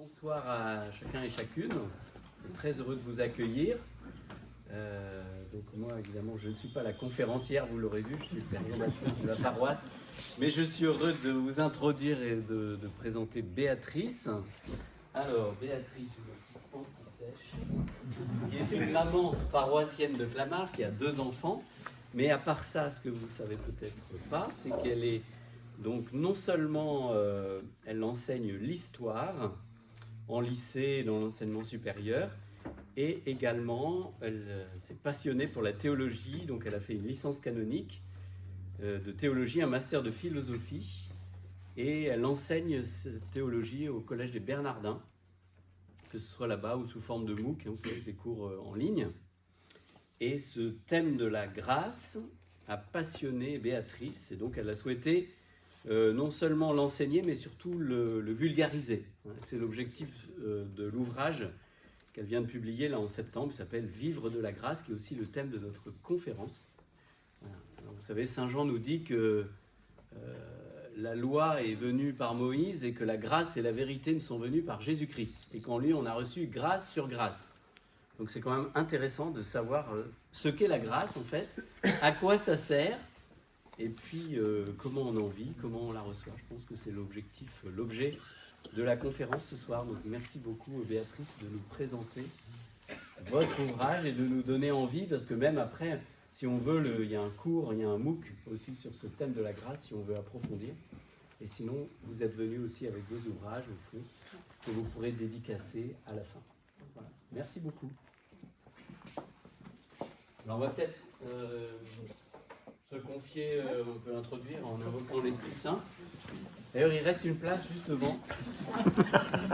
Bonsoir à chacun et chacune. Très heureux de vous accueillir. Donc moi, évidemment, je ne suis pas la conférencière, vous l'aurez vu, je suis le père Jean-Baptiste de la paroisse. Mais je suis heureux de vous introduire et de présenter Béatrice. Alors, Béatrice, une petite anti-sèche, qui est une maman paroissienne de Clamart, qui a 2 enfants. Mais à part ça, ce que vous ne savez peut-être pas, c'est qu'elle est donc non seulement elle enseigne l'histoire en lycée, dans l'enseignement supérieur, et également elle s'est passionnée pour la théologie, donc elle a fait une licence canonique de théologie, un master de philosophie, et elle enseigne cette théologie au Collège des Bernardins, que ce soit là-bas ou sous forme de MOOC, vous savez, ces cours en ligne. Et ce thème de la grâce a passionné Béatrice, et donc elle a souhaité non seulement l'enseigner, mais surtout le vulgariser. C'est l'objectif de l'ouvrage qu'elle vient de publier là en septembre, qui s'appelle « Vivre de la grâce », qui est aussi le thème de notre conférence. Voilà. Alors, vous savez, Saint Jean nous dit que la loi est venue par Moïse et que la grâce et la vérité ne sont venues par Jésus-Christ. Et qu'en lui, on a reçu grâce sur grâce. Donc c'est quand même intéressant de savoir ce qu'est la grâce, en fait, à quoi ça sert, et puis comment on en vit, comment on la reçoit. Je pense que c'est l'objectif, l'objet de la conférence ce soir. Donc merci beaucoup Béatrice de nous présenter votre ouvrage et de nous donner envie, parce que même après, si on veut, il y a un cours, il y a un MOOC aussi sur ce thème de la grâce, si on veut approfondir. Et sinon, vous êtes venus aussi avec 2 ouvrages, au fond, que vous pourrez dédicacer à la fin. Voilà. Merci beaucoup. Alors on va peut-être se confier, on peut introduire en invoquant l'Esprit Saint. D'ailleurs, il reste une place juste devant.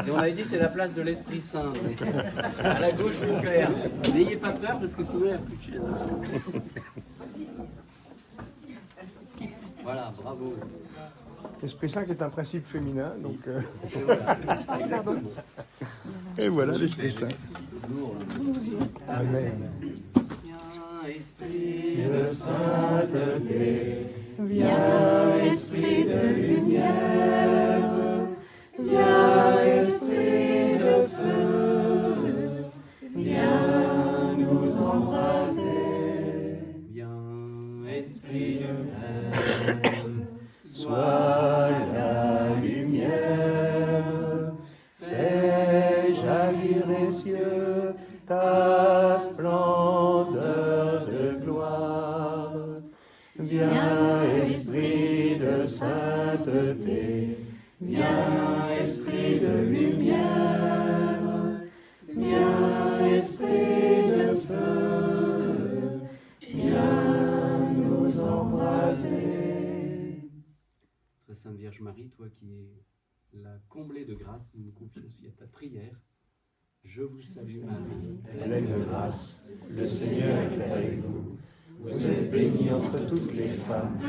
Et on avait dit c'est la place de l'Esprit Saint. Donc, à la gauche, mon père. N'ayez pas peur parce que sinon il n'y a plus de chaise. Voilà, bravo. L'Esprit Saint qui est un principe féminin, donc... Et voilà, exactement. Et voilà l'Esprit Saint. Amen. Esprit de sainteté, viens esprit de lumière, viens esprit de feu, viens nous embrasser, viens esprit de verre, sois la lumière, fais jaillir les cieux ta splendeur de gloire. Viens, esprit de sainteté, viens, esprit de lumière, viens, esprit de feu, viens nous embraser. Très Sainte Vierge Marie, toi qui es la comblée de grâce, nous nous confions aussi à ta prière. Je vous salue Marie, Pleine de grâce, le Seigneur est avec vous. Vous êtes bénie entre toutes les femmes,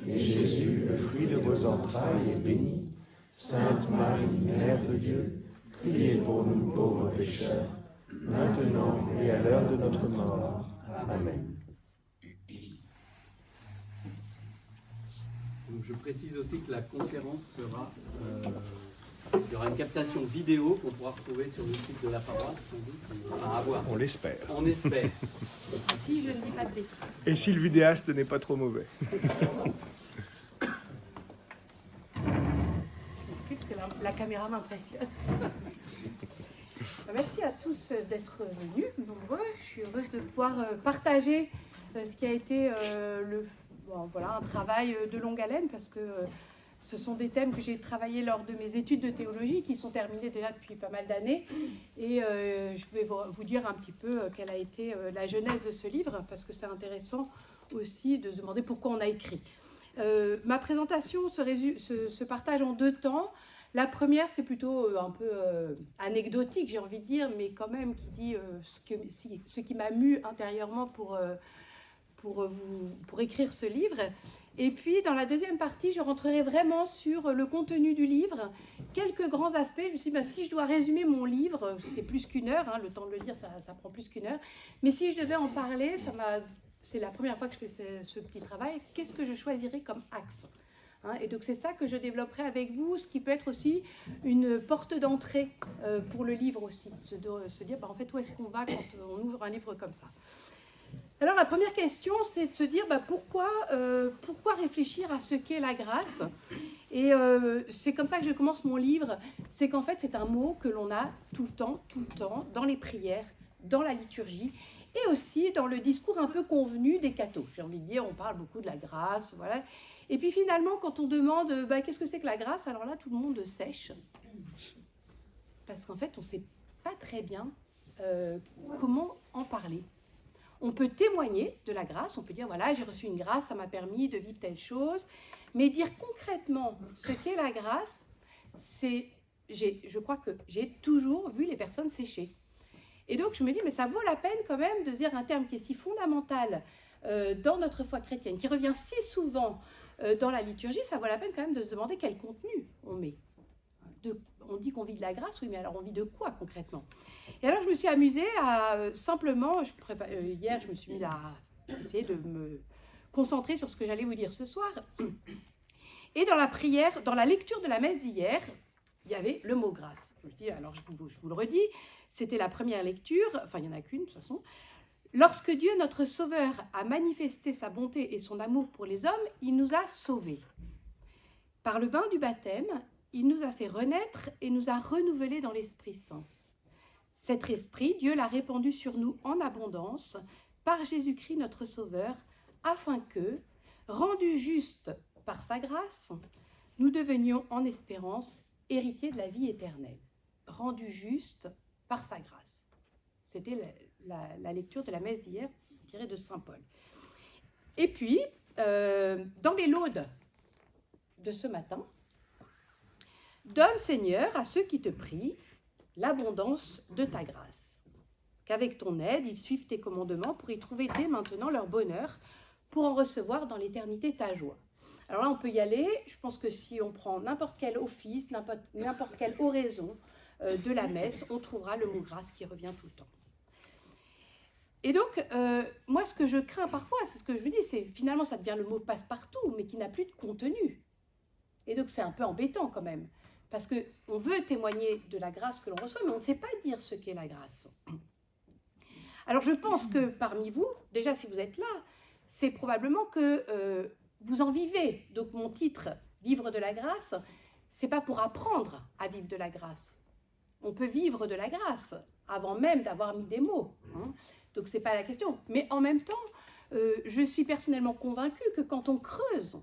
et Jésus, le fruit de vos entrailles, est béni. Sainte Marie, Mère de Dieu, priez pour nous pauvres pécheurs, maintenant et à l'heure de notre mort. Amen. Donc je précise aussi que la conférence sera... il y aura une captation vidéo qu'on pourra retrouver sur le site de la paroisse, sans doute. Enfin, à voir. On l'espère. On espère. Si je ne dis pas de bêtises. Et si le vidéaste n'est pas trop mauvais. Plus que la caméra m'impressionne. Merci à tous d'être venus, nombreux. Je suis heureuse de pouvoir partager ce qui a été un travail de longue haleine, parce que ce sont des thèmes que j'ai travaillés lors de mes études de théologie, qui sont terminées déjà depuis pas mal d'années. Et je vais vous dire un petit peu quelle a été la genèse de ce livre, parce que c'est intéressant aussi de se demander pourquoi on a écrit. Ma présentation se partage en 2 temps. La première, c'est plutôt un peu anecdotique, j'ai envie de dire, mais quand même qui dit ce qui m'a mue intérieurement pour écrire ce livre. Et puis, dans la deuxième partie, je rentrerai vraiment sur le contenu du livre, quelques grands aspects. Je me suis dit, si je dois résumer mon livre, c'est plus qu'1 heure, le temps de le lire, ça prend plus qu'1 heure. Mais si je devais en parler, c'est la première fois que je fais ce petit travail, qu'est-ce que je choisirais comme axe ? Et donc c'est ça que je développerai avec vous, ce qui peut être aussi une porte d'entrée pour le livre aussi, se dire en fait où est-ce qu'on va quand on ouvre un livre comme ça. Alors la première question, c'est de se dire pourquoi réfléchir à ce qu'est la grâce. Et c'est comme ça que je commence mon livre, c'est qu'en fait c'est un mot que l'on a tout le temps, dans les prières, dans la liturgie, et aussi dans le discours un peu convenu des cathos. J'ai envie de dire, on parle beaucoup de la grâce, voilà. Et puis finalement, quand on demande qu'est-ce que c'est que la grâce, alors là, tout le monde sèche. Parce qu'en fait, on ne sait pas très bien comment en parler. On peut témoigner de la grâce, on peut dire, voilà, j'ai reçu une grâce, ça m'a permis de vivre telle chose. Mais dire concrètement ce qu'est la grâce, je crois que j'ai toujours vu les personnes sécher. Et donc, je me dis, mais ça vaut la peine quand même de dire un terme qui est si fondamental dans notre foi chrétienne, qui revient si souvent dans la liturgie, ça vaut la peine quand même de se demander quel contenu on met. On dit qu'on vit de la grâce, oui, mais alors on vit de quoi concrètement? Et alors je me suis amusée à simplement, hier je me suis mise à essayer de me concentrer sur ce que j'allais vous dire ce soir. Et dans la prière, dans la lecture de la messe d'hier, il y avait le mot grâce. Je dis, alors je vous le redis, c'était la première lecture, enfin il n'y en a qu'une de toute façon. Lorsque Dieu, notre Sauveur, a manifesté sa bonté et son amour pour les hommes, il nous a sauvés. Par le bain du baptême, il nous a fait renaître et nous a renouvelés dans l'Esprit Saint. Cet esprit, Dieu l'a répandu sur nous en abondance par Jésus-Christ notre Sauveur, afin que, rendus justes par sa grâce, nous devenions en espérance héritiers de la vie éternelle. Rendus justes par sa grâce. C'était la lecture de la messe d'hier, tirée de Saint Paul. Et puis, dans les laudes de ce matin, donne, Seigneur, à ceux qui te prient, l'abondance de ta grâce. Qu'avec ton aide, ils suivent tes commandements pour y trouver dès maintenant leur bonheur, pour en recevoir dans l'éternité ta joie. Alors là, on peut y aller. Je pense que si on prend n'importe quel office, n'importe quelle oraison de la messe, on trouvera le mot grâce qui revient tout le temps. Et donc, moi, ce que je crains parfois, c'est ce que je me dis, c'est finalement, ça devient le mot passe-partout, mais qui n'a plus de contenu. Et donc, c'est un peu embêtant quand même. Parce qu'on veut témoigner de la grâce que l'on reçoit, mais on ne sait pas dire ce qu'est la grâce. Alors je pense que parmi vous, déjà si vous êtes là, c'est probablement que vous en vivez. Donc mon titre, Vivre de la grâce, c'est pas pour apprendre à vivre de la grâce. On peut vivre de la grâce avant même d'avoir mis des mots. Donc c'est pas la question. Mais en même temps, je suis personnellement convaincue que quand on creuse,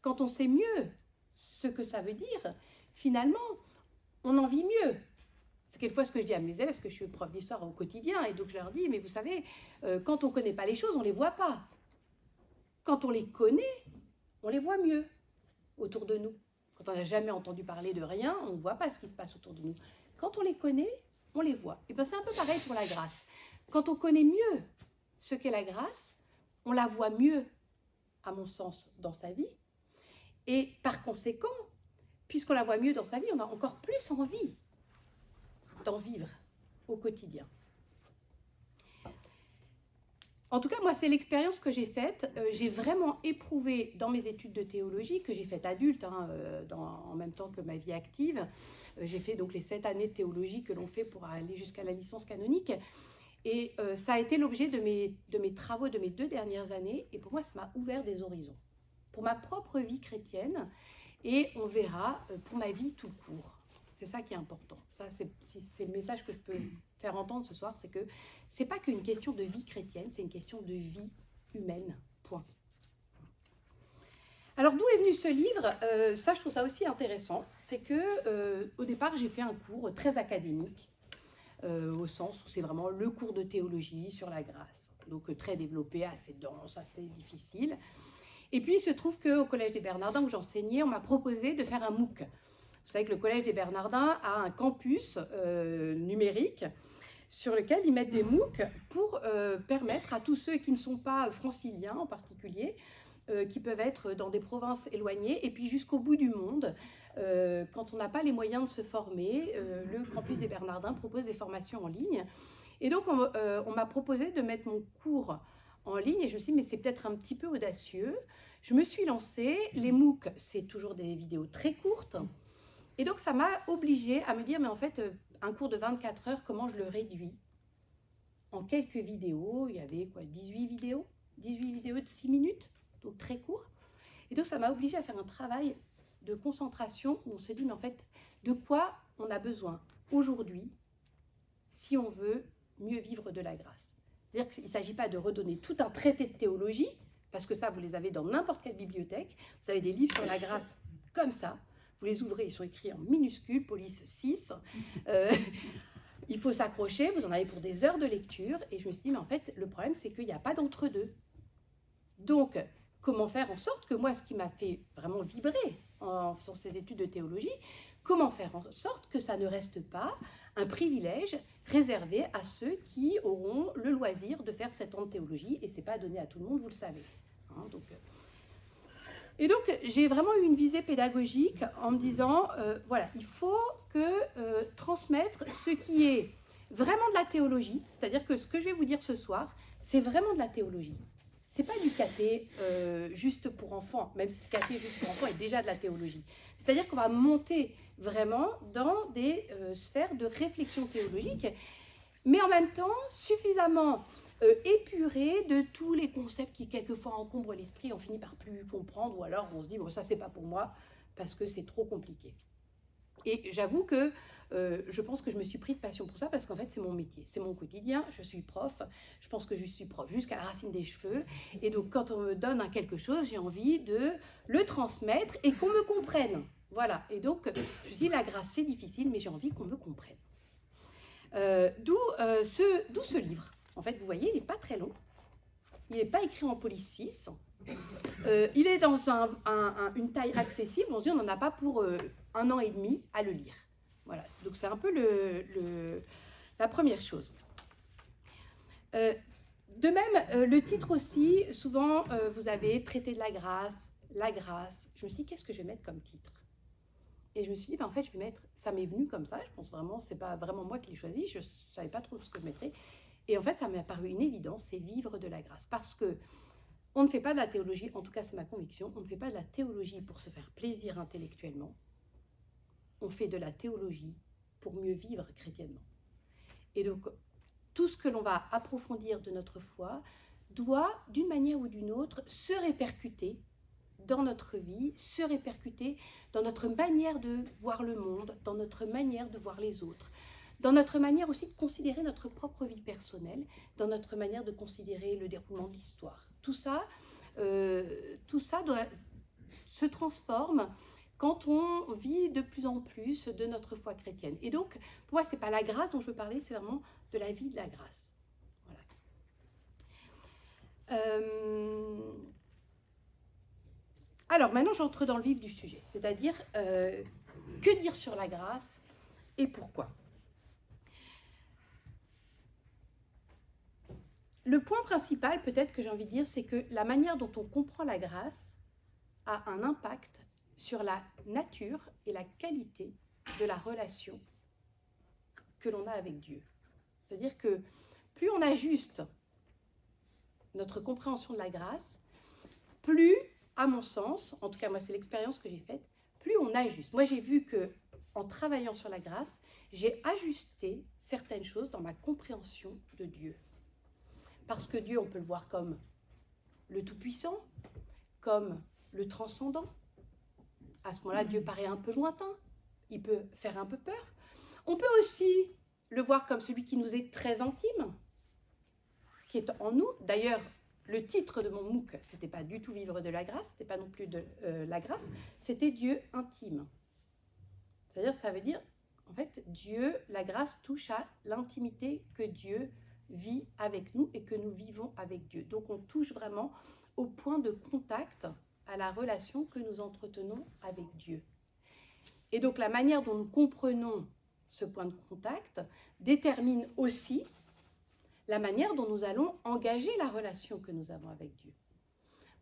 quand on sait mieux ce que ça veut dire, finalement, on en vit mieux. C'est quelquefois ce que je dis à mes élèves, parce que je suis prof d'histoire au quotidien, et donc je leur dis, mais vous savez, quand on ne connaît pas les choses, on ne les voit pas. Quand on les connaît, on les voit mieux autour de nous. Quand on n'a jamais entendu parler de rien, on ne voit pas ce qui se passe autour de nous. Quand on les connaît, on les voit. Et bien c'est un peu pareil pour la grâce. Quand on connaît mieux ce qu'est la grâce, on la voit mieux, à mon sens, dans sa vie. Et par conséquent, puisqu'on la voit mieux dans sa vie, on a encore plus envie d'en vivre au quotidien. En tout cas, moi, c'est l'expérience que j'ai faite. J'ai vraiment éprouvé dans mes études de théologie, que j'ai faites adulte, en même temps que ma vie active. J'ai fait donc les 7 années de théologie que l'on fait pour aller jusqu'à la licence canonique. Et ça a été l'objet de mes travaux de mes 2 dernières années. Et pour moi, ça m'a ouvert des horizons. Pour ma propre vie chrétienne, et on verra pour ma vie tout court. C'est ça qui est important. Ça, c'est le message que je peux faire entendre ce soir, c'est que c'est pas qu'une question de vie chrétienne, c'est une question de vie humaine, point. Alors d'où est venu ce livre? Ça, je trouve ça aussi intéressant. C'est que au départ, j'ai fait un cours très académique, au sens où c'est vraiment le cours de théologie sur la grâce. Donc très développé, assez dense, assez difficile. Et puis, il se trouve qu'au Collège des Bernardins, où j'enseignais, on m'a proposé de faire un MOOC. Vous savez que le Collège des Bernardins a un campus numérique sur lequel ils mettent des MOOC pour permettre à tous ceux qui ne sont pas franciliens en particulier, qui peuvent être dans des provinces éloignées, et puis jusqu'au bout du monde, quand on n'a pas les moyens de se former, le campus des Bernardins propose des formations en ligne. Et donc, on m'a proposé de mettre mon cours en ligne et je me suis dit, mais c'est peut-être un petit peu audacieux. Je me suis lancée. Les MOOC, c'est toujours des vidéos très courtes. Et donc, ça m'a obligée à me dire, mais en fait, un cours de 24 heures, comment je le réduis? En quelques vidéos, il y avait quoi, 18 vidéos de 6 minutes, donc très court. Et donc, ça m'a obligée à faire un travail de concentration où on se dit, mais en fait, de quoi on a besoin aujourd'hui si on veut mieux vivre de la grâce? C'est-à-dire qu'il ne s'agit pas de redonner tout un traité de théologie, parce que ça, vous les avez dans n'importe quelle bibliothèque. Vous avez des livres sur la grâce comme ça. Vous les ouvrez, ils sont écrits en minuscules, police 6. Il faut s'accrocher, vous en avez pour des heures de lecture. Et je me suis dit, mais en fait, le problème, c'est qu'il n'y a pas d'entre-deux. Donc, comment faire en sorte que moi, ce qui m'a fait vraiment vibrer en faisant ces études de théologie, comment faire en sorte que ça ne reste pas un privilège réservé à ceux qui auront le loisir de faire 7 ans de théologie, et ce n'est pas donné à tout le monde, vous le savez. Hein, et donc, j'ai vraiment eu une visée pédagogique en me disant, voilà, il faut que transmettre ce qui est vraiment de la théologie, c'est-à-dire que ce que je vais vous dire ce soir, c'est vraiment de la théologie. C'est pas du caté juste pour enfants, même si le caté juste pour enfants est déjà de la théologie. C'est-à-dire qu'on va monter vraiment dans des sphères de réflexion théologique, mais en même temps suffisamment épuré de tous les concepts qui quelquefois encombrent l'esprit, on finit par plus comprendre, ou alors on se dit, bon, ça c'est pas pour moi, parce que c'est trop compliqué. Et j'avoue que je pense que je me suis pris de passion pour ça, parce qu'en fait c'est mon métier, c'est mon quotidien, je suis prof, je pense que je suis prof jusqu'à la racine des cheveux, et donc quand on me donne quelque chose, j'ai envie de le transmettre et qu'on me comprenne. Voilà, et donc je dis la grâce c'est difficile, mais j'ai envie qu'on me comprenne. D'où ce livre. En fait, vous voyez, il n'est pas très long. Il n'est pas écrit en police 6. Il est dans une taille accessible. On se dit, on n'en a pas pour 1 an et demi à le lire. Voilà, donc c'est un peu la première chose. De même, le titre aussi, souvent, vous avez traité de la grâce. Je me suis dit, qu'est-ce que je vais mettre comme titre? Et je me suis dit, ben, en fait, je vais mettre, ça m'est venu comme ça, je pense vraiment, c'est pas vraiment moi qui l'ai choisi, je ne savais pas trop ce que je mettrais. Et en fait, ça m'est apparu une évidence, c'est vivre de la grâce. Parce que on ne fait pas de la théologie, en tout cas c'est ma conviction, on ne fait pas de la théologie pour se faire plaisir intellectuellement. On fait de la théologie pour mieux vivre chrétiennement. Et donc, tout ce que l'on va approfondir de notre foi doit, d'une manière ou d'une autre, se répercuter dans notre vie, se répercuter dans notre manière de voir le monde, dans notre manière de voir les autres, dans notre manière aussi de considérer notre propre vie personnelle, dans notre manière de considérer le déroulement de l'histoire. Tout ça se transforme quand on vit de plus en plus de notre foi chrétienne. Et donc, pour moi, ce n'est pas la grâce dont je veux parler, c'est vraiment de la vie de la grâce. Voilà. Alors, maintenant, j'entre dans le vif du sujet, c'est-à-dire, que dire sur la grâce et pourquoi ? Le point principal, peut-être que j'ai envie de dire, c'est que la manière dont on comprend la grâce a un impact sur la nature et la qualité de la relation que l'on a avec Dieu. C'est-à-dire que plus on ajuste notre compréhension de la grâce, plus, à mon sens, en tout cas moi c'est l'expérience que j'ai faite, plus on ajuste. Moi j'ai vu que en travaillant sur la grâce, j'ai ajusté certaines choses dans ma compréhension de Dieu. Parce que Dieu, on peut le voir comme le Tout-Puissant, comme le Transcendant. À ce moment-là, Dieu paraît un peu lointain, il peut faire un peu peur. On peut aussi le voir comme celui qui nous est très intime, qui est en nous. D'ailleurs, le titre de mon MOOC, ce n'était pas du tout vivre de la grâce, ce n'était pas non plus de la grâce, c'était Dieu intime. C'est-à-dire, ça veut dire, en fait, Dieu, la grâce touche à l'intimité que Dieu vit avec nous et que nous vivons avec Dieu. Donc on touche vraiment au point de contact, à la relation que nous entretenons avec Dieu. Et donc la manière dont nous comprenons ce point de contact détermine aussi la manière dont nous allons engager la relation que nous avons avec Dieu.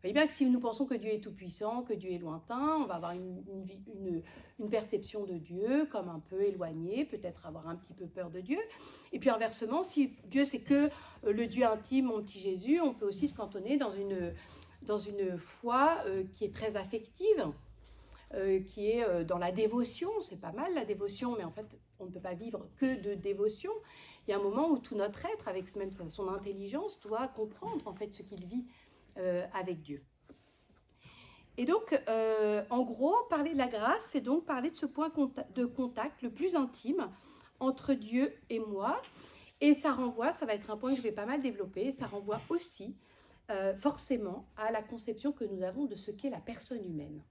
voyez bien que si nous pensons que Dieu est tout-puissant, que Dieu est lointain, on va avoir une perception de Dieu comme un peu éloignée, peut-être avoir un petit peu peur de Dieu. Et puis inversement, si Dieu c'est que le Dieu intime, mon petit Jésus, on peut aussi se cantonner dans une foi qui est très affective, qui est dans la dévotion. C'est pas mal la dévotion, mais en fait, on ne peut pas vivre que de dévotion. Il y a un moment où tout notre être, avec même son intelligence, doit comprendre en fait ce qu'il vit avec Dieu. Et donc, en gros, parler de la grâce, c'est donc parler de ce point de contact le plus intime entre Dieu et moi. Et ça renvoie, ça va être un point que je vais pas mal développer, ça renvoie aussi forcément à la conception que nous avons de ce qu'est la personne humaine.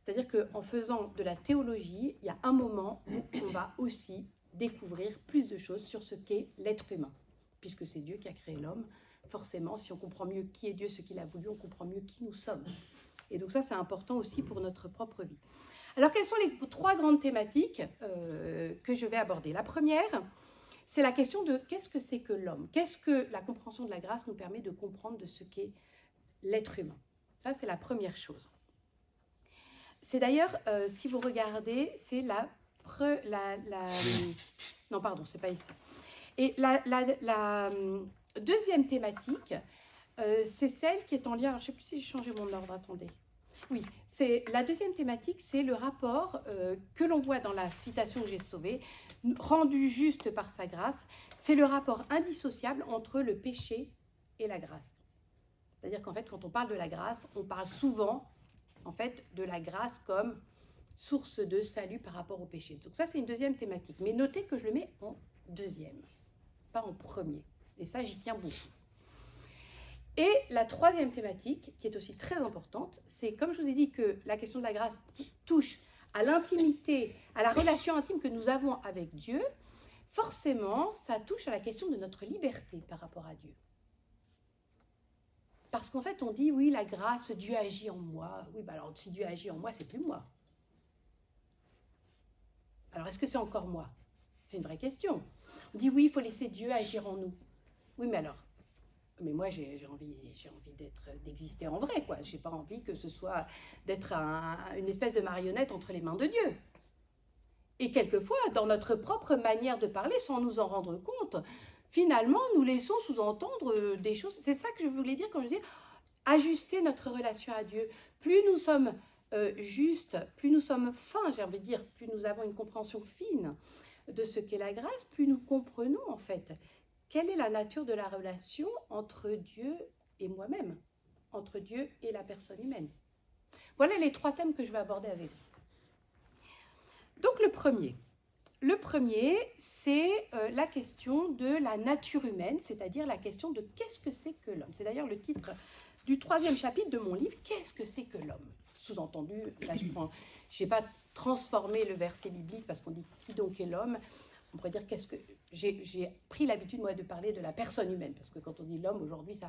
C'est-à-dire qu'en faisant de la théologie, il y a un moment où on va aussi découvrir plus de choses sur ce qu'est l'être humain, puisque c'est Dieu qui a créé l'homme. Forcément, si on comprend mieux qui est Dieu, ce qu'il a voulu, on comprend mieux qui nous sommes. Et donc ça, c'est important aussi pour notre propre vie. Alors, quelles sont les 3 grandes thématiques que je vais aborder? La première, c'est la question de qu'est-ce que c'est que l'homme? Qu'est-ce que la compréhension de la grâce nous permet de comprendre de ce qu'est l'être humain? Ça, c'est la première chose. C'est d'ailleurs, si vous regardez, c'est non, pardon, c'est pas ici. Et la deuxième thématique, c'est celle qui est en lien. Alors, je ne sais plus si j'ai changé mon ordre, attendez. Oui, la deuxième thématique, c'est le rapport que l'on voit dans la citation que j'ai sauvée, rendu juste par sa grâce. C'est le rapport indissociable entre le péché et la grâce. C'est-à-dire qu'en fait, quand on parle de la grâce, on parle souvent en fait, de la grâce comme source de salut par rapport au péché. Donc ça, c'est une deuxième thématique. Mais notez que je le mets en deuxième, pas en premier. Et ça, j'y tiens beaucoup. Et la troisième thématique, qui est aussi très importante, c'est, comme je vous ai dit, que la question de la grâce touche à l'intimité, à la relation intime que nous avons avec Dieu. Forcément, ça touche à la question de notre liberté par rapport à Dieu. Parce qu'en fait, on dit, oui, la grâce, Dieu agit en moi. Oui, bah alors, si Dieu agit en moi, c'est plus moi. Alors, est-ce que c'est encore moi? C'est une vraie question. On dit, oui, il faut laisser Dieu agir en nous. Oui, mais alors, mais moi, j'ai envie d'exister en vrai, quoi. J'ai pas envie que ce soit d'être une espèce de marionnette entre les mains de Dieu. Et quelquefois, dans notre propre manière de parler, sans nous en rendre compte, finalement, nous laissons sous-entendre des choses. C'est ça que je voulais dire quand je dis ajuster notre relation à Dieu. Plus nous sommes justes, plus nous sommes fins, j'ai envie de dire, plus nous avons une compréhension fine de ce qu'est la grâce, plus nous comprenons en fait quelle est la nature de la relation entre Dieu et moi-même, entre Dieu et la personne humaine. Voilà les 3 thèmes que je vais aborder avec vous. Donc le premier, c'est la question de la nature humaine, c'est-à-dire la question de qu'est-ce que c'est que l'homme. C'est d'ailleurs le titre du 3e chapitre de mon livre, qu'est-ce que c'est que l'homme? Sous-entendu, là je n'ai pas transformé le verset biblique parce qu'on dit qui donc est l'homme. On pourrait dire j'ai pris l'habitude moi de parler de la personne humaine, parce que quand on dit l'homme aujourd'hui, c'est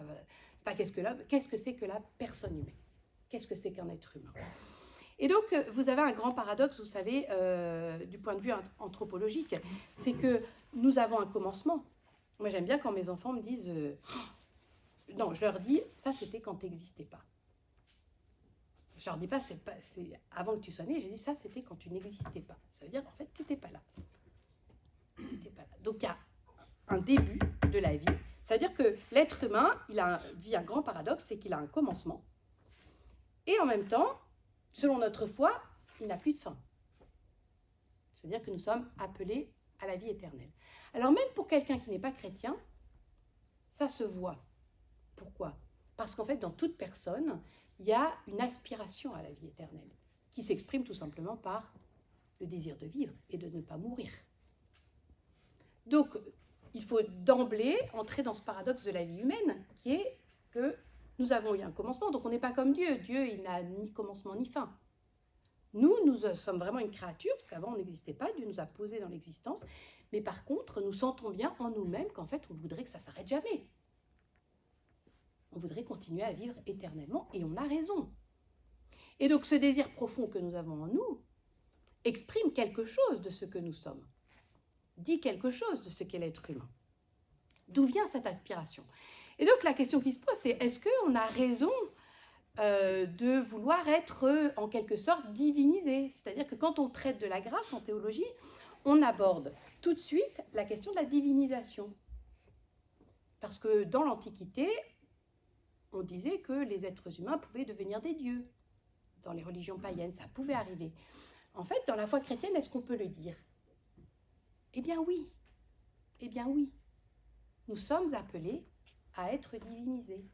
pas qu'est-ce que l'homme, qu'est-ce que c'est que la personne humaine? Qu'est-ce que c'est qu'un être humain? Et donc, vous avez un grand paradoxe, vous savez, du point de vue anthropologique, c'est que nous avons un commencement. Moi, j'aime bien quand mes enfants me disent non, je leur dis, ça, c'était quand tu n'existais pas. Je leur dis pas, c'est avant que tu sois né, je dis, ça, c'était quand tu n'existais pas. Ça veut dire, en fait, tu n'étais pas là. Tu pas là. Donc, il y a un début de la vie. C'est-à-dire que l'être humain, vit un grand paradoxe, c'est qu'il a un commencement. Et en même temps, selon notre foi, il n'a plus de fin. C'est-à-dire que nous sommes appelés à la vie éternelle. Alors même pour quelqu'un qui n'est pas chrétien, ça se voit. Pourquoi? Parce qu'en fait, dans toute personne, il y a une aspiration à la vie éternelle, qui s'exprime tout simplement par le désir de vivre et de ne pas mourir. Donc, il faut d'emblée entrer dans ce paradoxe de la vie humaine, qui est que nous avons eu un commencement, donc on n'est pas comme Dieu. Dieu, il n'a ni commencement ni fin. Nous sommes vraiment une créature, parce qu'avant on n'existait pas, Dieu nous a posés dans l'existence, mais par contre, nous sentons bien en nous-mêmes qu'en fait, on voudrait que ça ne s'arrête jamais. On voudrait continuer à vivre éternellement, et on a raison. Et donc, ce désir profond que nous avons en nous exprime quelque chose de ce que nous sommes, dit quelque chose de ce qu'est l'être humain. D'où vient cette aspiration? Et donc, la question qui se pose, c'est est-ce qu'on a raison de vouloir être en quelque sorte divinisé. C'est-à-dire que quand on traite de la grâce en théologie, on aborde tout de suite la question de la divinisation. Parce que dans l'Antiquité, on disait que les êtres humains pouvaient devenir des dieux. Dans les religions païennes, ça pouvait arriver. En fait, dans la foi chrétienne, est-ce qu'on peut le dire? Eh bien oui. Eh bien oui. Nous sommes appelés à être divinisés.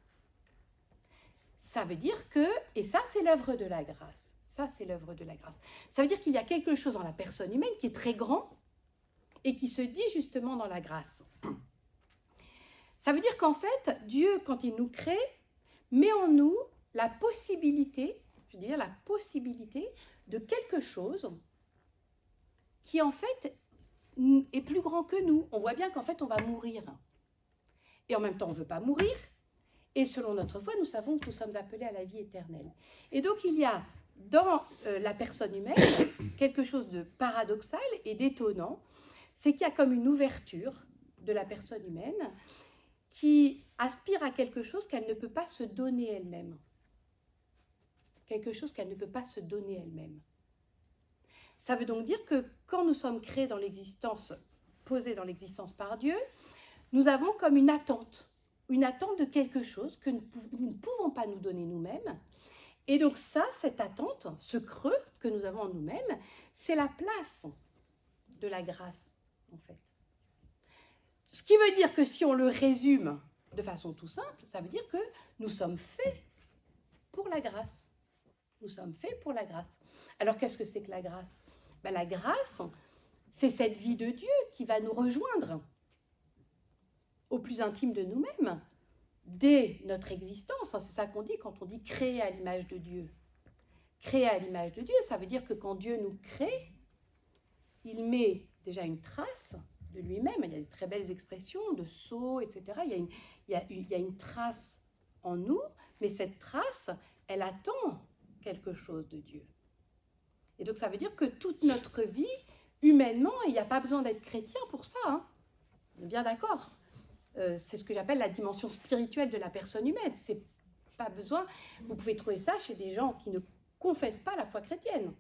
Ça veut dire que, et ça c'est l'œuvre de la grâce, ça c'est l'œuvre de la grâce. Ça veut dire qu'il y a quelque chose dans la personne humaine qui est très grand et qui se dit justement dans la grâce. Ça veut dire qu'en fait, Dieu, quand il nous crée, met en nous la possibilité, je veux dire la possibilité de quelque chose qui en fait est plus grand que nous. On voit bien qu'en fait on va mourir. Et en même temps on ne veut pas mourir. Et selon notre foi, nous savons que nous sommes appelés à la vie éternelle. Et donc il y a dans la personne humaine quelque chose de paradoxal et d'étonnant. C'est qu'il y a comme une ouverture de la personne humaine qui aspire à quelque chose qu'elle ne peut pas se donner elle-même. Quelque chose qu'elle ne peut pas se donner elle-même. Ça veut donc dire que quand nous sommes créés dans l'existence, posés dans l'existence par Dieu, nous avons comme une attente de quelque chose que nous ne pouvons pas nous donner nous-mêmes. Et donc ça, cette attente, ce creux que nous avons en nous-mêmes, c'est la place de la grâce, en fait. Ce qui veut dire que si on le résume de façon tout simple, ça veut dire que nous sommes faits pour la grâce. Nous sommes faits pour la grâce. Alors qu'est-ce que c'est que la grâce? La grâce, c'est cette vie de Dieu qui va nous rejoindre au plus intime de nous-mêmes, dès notre existence. C'est ça qu'on dit quand on dit créer à l'image de Dieu. Créer à l'image de Dieu, ça veut dire que quand Dieu nous crée, il met déjà une trace de lui-même. Il y a de très belles expressions de sceau, etc. Il y a une trace en nous, mais cette trace, elle attend quelque chose de Dieu. Et donc ça veut dire que toute notre vie, humainement, et il n'y a pas besoin d'être chrétien pour ça, hein, on est bien d'accord. C'est ce que j'appelle la dimension spirituelle de la personne humaine. C'est pas besoin. Vous pouvez trouver ça chez des gens qui ne confessent pas la foi chrétienne.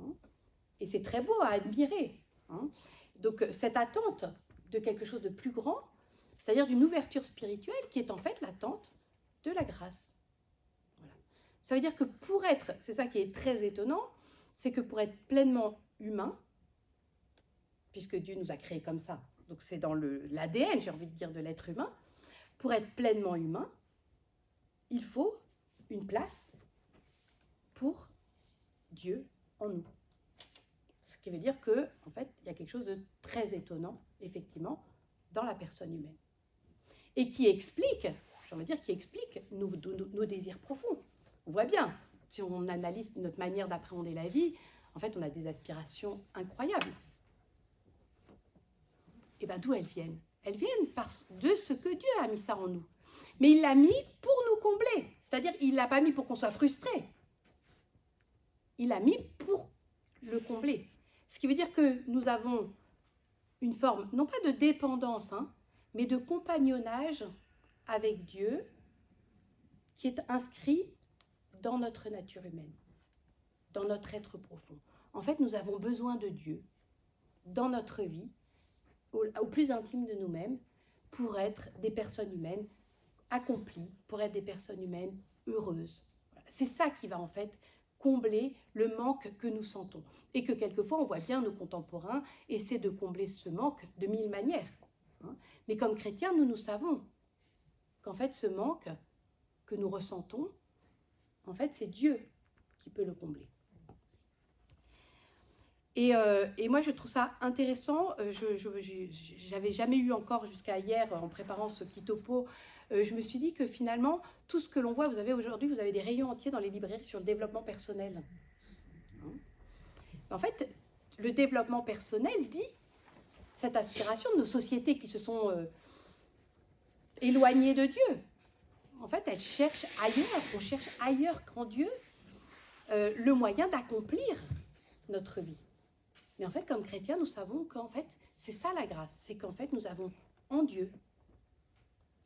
Hein, et c'est très beau à admirer. Hein. Donc cette attente de quelque chose de plus grand, c'est-à-dire d'une ouverture spirituelle qui est en fait l'attente de la grâce. Voilà. Ça veut dire que pour être, c'est ça qui est très étonnant, c'est que pour être pleinement humain, puisque Dieu nous a créés comme ça, donc c'est dans l'ADN, j'ai envie de dire, de l'être humain, pour être pleinement humain, il faut une place pour Dieu en nous. Ce qui veut dire que, en fait, il y a quelque chose de très étonnant, effectivement, dans la personne humaine. Et qui explique, j'ai envie de dire, qui explique nos désirs profonds. On voit bien, si on analyse notre manière d'appréhender la vie, en fait, on a des aspirations incroyables. Et bien, d'où elles viennent? Elles viennent de ce que Dieu a mis ça en nous. Mais il l'a mis pour nous combler. C'est-à-dire, il ne l'a pas mis pour qu'on soit frustré. Il l'a mis pour le combler. Ce qui veut dire que nous avons une forme, non pas de dépendance, hein, mais de compagnonnage avec Dieu qui est inscrit dans notre nature humaine, dans notre être profond. En fait, nous avons besoin de Dieu dans notre vie, au plus intime de nous-mêmes, pour être des personnes humaines accomplies, pour être des personnes humaines heureuses. Voilà. C'est ça qui va en fait combler le manque que nous sentons. Et que quelquefois, on voit bien nos contemporains essaient de combler ce manque de mille manières. Hein. Mais comme chrétiens, nous savons qu'en fait, ce manque que nous ressentons, en fait, c'est Dieu qui peut le combler. Et moi, je trouve ça intéressant. J'avais jamais eu encore jusqu'à hier, en préparant ce petit topo, je me suis dit que finalement, tout ce que l'on voit, vous avez aujourd'hui, vous avez des rayons entiers dans les librairies sur le développement personnel. Hein. En fait, le développement personnel dit cette aspiration de nos sociétés qui se sont éloignées de Dieu. En fait, elles cherchent ailleurs, on cherche ailleurs qu'en Dieu le moyen d'accomplir notre vie. Mais en fait, comme chrétiens, nous savons qu'en fait, c'est ça la grâce. C'est qu'en fait, nous avons en Dieu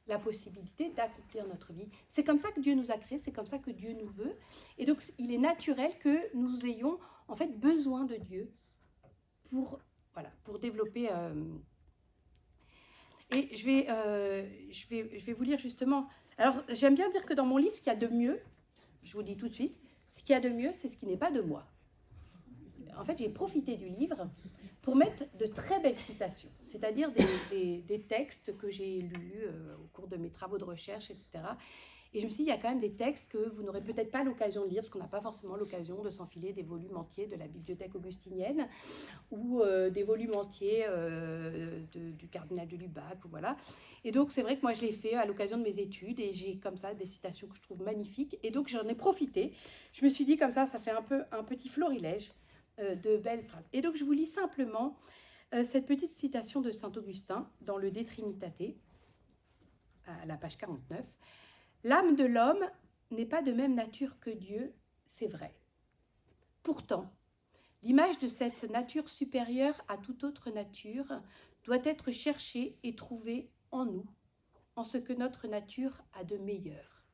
la possibilité d'accomplir notre vie. C'est comme ça que Dieu nous a créés, c'est comme ça que Dieu nous veut. Et donc, il est naturel que nous ayons en fait besoin de Dieu pour développer. Et je vais vous lire justement. Alors, j'aime bien dire que dans mon livre, ce qu'il y a de mieux, je vous le dis tout de suite, ce qu'il y a de mieux, c'est ce qui n'est pas de moi. En fait, j'ai profité du livre pour mettre de très belles citations, c'est-à-dire des textes que j'ai lus au cours de mes travaux de recherche, etc. Et je me suis dit, il y a quand même des textes que vous n'aurez peut-être pas l'occasion de lire, parce qu'on n'a pas forcément l'occasion de s'enfiler des volumes entiers de la bibliothèque augustinienne, ou des volumes entiers du cardinal de Lubac, voilà. Et donc, c'est vrai que moi, je l'ai fait à l'occasion de mes études, et j'ai comme ça des citations que je trouve magnifiques, et donc j'en ai profité. Je me suis dit, comme ça fait un petit florilège de belles phrases. Et donc, je vous lis simplement cette petite citation de saint Augustin dans le De Trinitate, à la page 49. « L'âme de l'homme n'est pas de même nature que Dieu, c'est vrai. Pourtant, l'image de cette nature supérieure à toute autre nature doit être cherchée et trouvée en nous, en ce que notre nature a de meilleur.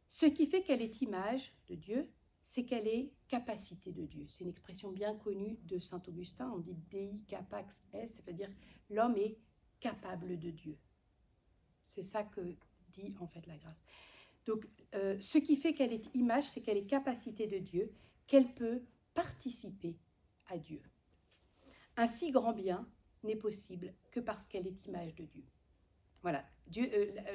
Ce qui fait qu'elle est image de Dieu, c'est qu'elle est capacité de Dieu. » C'est une expression bien connue de saint Augustin, on dit « Dei capax est », c'est-à-dire l'homme est capable de Dieu. C'est ça que dit en fait la grâce. Donc, ce qui fait qu'elle est image, c'est qu'elle est capacité de Dieu, qu'elle peut participer à Dieu. Un si grand bien n'est possible que parce qu'elle est image de Dieu. Voilà,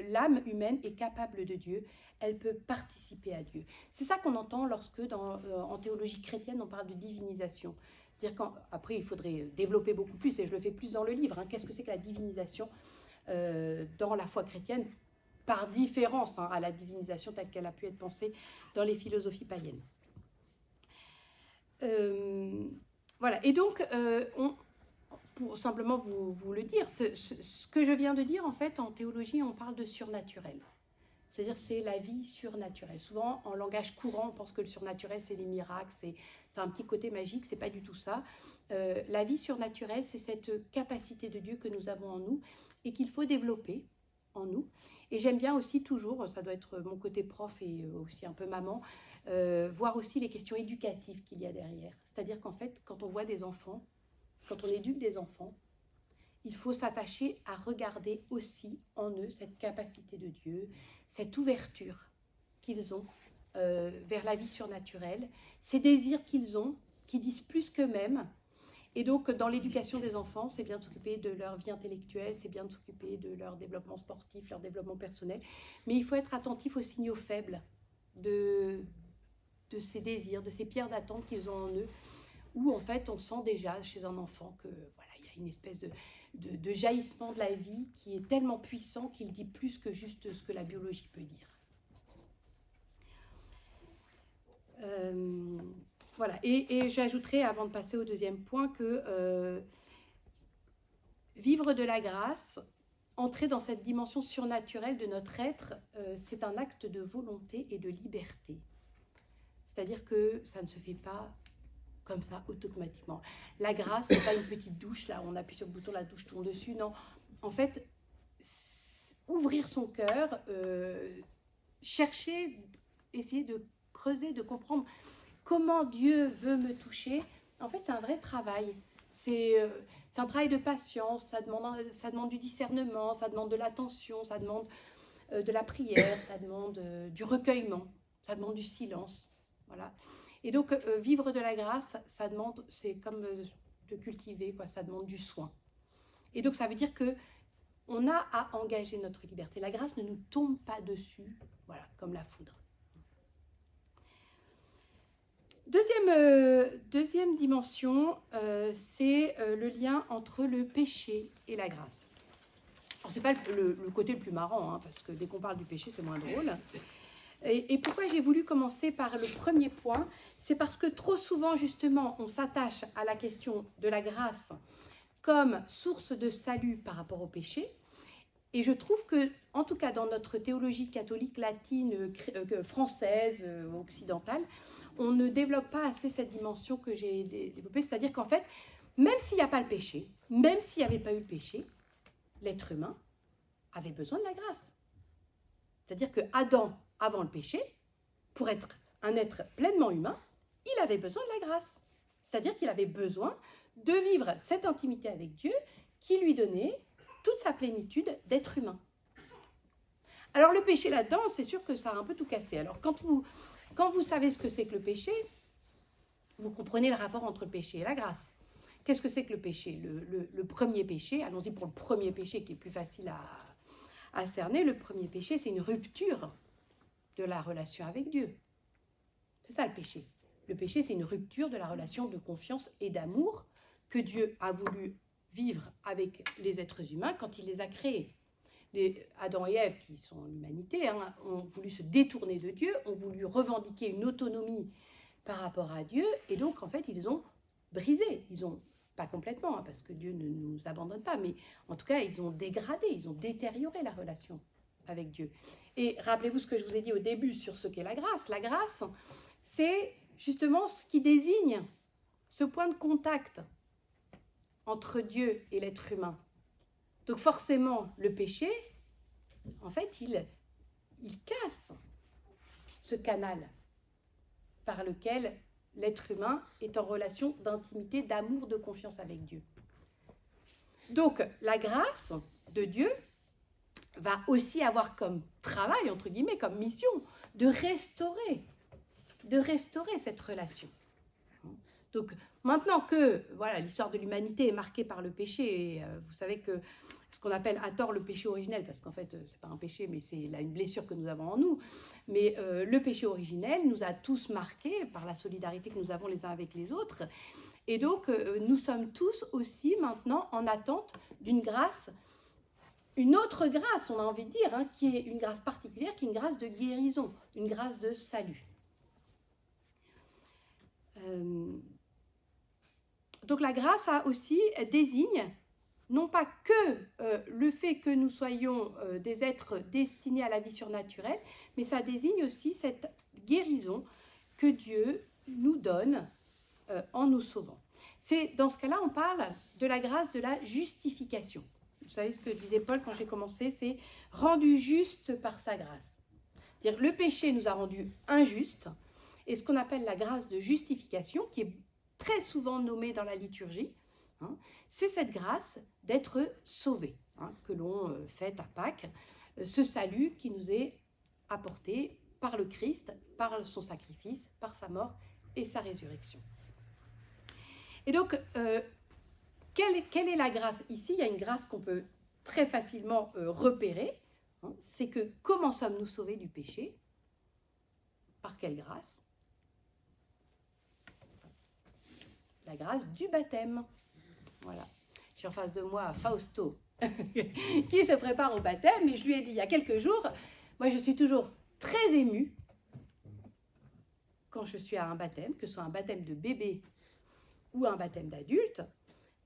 l'âme humaine est capable de Dieu, elle peut participer à Dieu. C'est ça qu'on entend lorsque, en théologie chrétienne, on parle de divinisation. C'est-à-dire qu'après, il faudrait développer beaucoup plus, et je le fais plus dans le livre. Qu'est-ce que c'est que la divinisation dans la foi chrétienne, par différence à la divinisation telle qu'elle a pu être pensée dans les philosophies païennes. Voilà, et donc, pour simplement vous le dire, ce que je viens de dire, en fait, en théologie, on parle de surnaturel. C'est-à-dire, c'est la vie surnaturelle. Souvent, en langage courant, on pense que le surnaturel, c'est les miracles, c'est un petit côté magique, c'est pas du tout ça. La vie surnaturelle, c'est cette capacité de Dieu que nous avons en nous et qu'il faut développer en nous. Et j'aime bien aussi toujours, ça doit être mon côté prof et aussi un peu maman, voir aussi les questions éducatives qu'il y a derrière. C'est-à-dire qu'en fait, quand on voit des enfants, quand on éduque des enfants, il faut s'attacher à regarder aussi en eux cette capacité de Dieu, cette ouverture qu'ils ont vers la vie surnaturelle, ces désirs qu'ils ont, qui disent plus qu'eux-mêmes. Et donc, dans l'éducation des enfants, c'est bien de s'occuper de leur vie intellectuelle, c'est bien de s'occuper de leur développement sportif, leur développement personnel. Mais il faut être attentif aux signaux faibles de ces désirs, de ces pierres d'attente qu'ils ont en eux, où en fait, on sent déjà chez un enfant que voilà, il y a une espèce de jaillissement de la vie qui est tellement puissant qu'il dit plus que juste ce que la biologie peut dire. Voilà, et j'ajouterai, avant de passer au deuxième point, que vivre de la grâce, entrer dans cette dimension surnaturelle de notre être, c'est un acte de volonté et de liberté. C'est-à-dire que ça ne se fait pas comme ça, automatiquement. La grâce, c'est pas une petite douche, là, on appuie sur le bouton, la douche tourne dessus, non. En fait, ouvrir son cœur, chercher, essayer de creuser, de comprendre comment Dieu veut me toucher, en fait, c'est un vrai travail. C'est un travail de patience, ça demande du discernement, ça demande de l'attention, ça demande de la prière, ça demande du recueillement, ça demande du silence. Voilà. Et donc, vivre de la grâce, ça demande, c'est comme de cultiver, quoi, ça demande du soin. Et donc, ça veut dire qu'on a à engager notre liberté. La grâce ne nous tombe pas dessus, voilà, comme la foudre. Deuxième dimension, c'est le lien entre le péché et la grâce. Alors, ce n'est pas le côté le plus marrant, parce que dès qu'on parle du péché, c'est moins drôle. Et pourquoi j'ai voulu commencer par le premier point, c'est parce que trop souvent, justement, on s'attache à la question de la grâce comme source de salut par rapport au péché. Et je trouve que, en tout cas dans notre théologie catholique latine, française, occidentale, on ne développe pas assez cette dimension que j'ai développée. C'est-à-dire qu'en fait, même s'il n'y a pas le péché, même s'il n'y avait pas eu le péché, l'être humain avait besoin de la grâce. C'est-à-dire que Adam, avant le péché, pour être un être pleinement humain, il avait besoin de la grâce. C'est-à-dire qu'il avait besoin de vivre cette intimité avec Dieu qui lui donnait toute sa plénitude d'être humain. Alors le péché là-dedans, c'est sûr que ça a un peu tout cassé. Alors quand vous savez ce que c'est que le péché, vous comprenez le rapport entre le péché et la grâce. Qu'est-ce que c'est que le péché ? Le premier péché, allons-y pour le premier péché qui est plus facile à cerner. Le premier péché, c'est une rupture de la relation avec Dieu. C'est ça le péché. Le péché, c'est une rupture de la relation de confiance et d'amour que Dieu a voulu vivre avec les êtres humains quand il les a créés. Adam et Ève, qui sont l'humanité, ont voulu se détourner de Dieu, ont voulu revendiquer une autonomie par rapport à Dieu, et donc en fait ils ont brisé, ils ont, pas complètement, parce que Dieu ne nous abandonne pas, mais en tout cas ils ont dégradé, ils ont détérioré la relation avec Dieu. Et rappelez-vous ce que je vous ai dit au début sur ce qu'est la grâce. La grâce, c'est justement ce qui désigne ce point de contact entre Dieu et l'être humain. Donc forcément, le péché, en fait, il casse ce canal par lequel l'être humain est en relation d'intimité, d'amour, de confiance avec Dieu. Donc la grâce de Dieu va aussi avoir comme travail, entre guillemets, comme mission, de restaurer cette relation. Donc maintenant que voilà, l'histoire de l'humanité est marquée par le péché, et vous savez que ce qu'on appelle à tort le péché originel, parce qu'en fait c'est pas un péché, mais c'est là une blessure que nous avons en nous, mais le péché originel nous a tous marqués par la solidarité que nous avons les uns avec les autres, et donc nous sommes tous aussi maintenant en attente d'une grâce, une autre grâce, on a envie de dire, qui est une grâce particulière, qui est une grâce de guérison, une grâce de salut. Donc la grâce désigne non pas que le fait que nous soyons des êtres destinés à la vie surnaturelle, mais ça désigne aussi cette guérison que Dieu nous donne en nous sauvant. C'est dans ce cas-là, on parle de la grâce de la justification. Vous savez ce que disait Paul quand j'ai commencé, c'est rendu juste par sa grâce. C'est-à-dire le péché nous a rendus injustes, et ce qu'on appelle la grâce de justification, qui est très souvent nommée dans la liturgie, c'est cette grâce d'être sauvé, que l'on fête à Pâques, ce salut qui nous est apporté par le Christ, par son sacrifice, par sa mort et sa résurrection. Et donc, quelle est la grâce ? Ici, il y a une grâce qu'on peut très facilement repérer, c'est que comment sommes-nous sauvés du péché ? Par quelle grâce ? La grâce du baptême. Voilà. J'ai en face de moi Fausto, qui se prépare au baptême, et je lui ai dit il y a quelques jours, moi je suis toujours très émue quand je suis à un baptême, que ce soit un baptême de bébé ou un baptême d'adulte,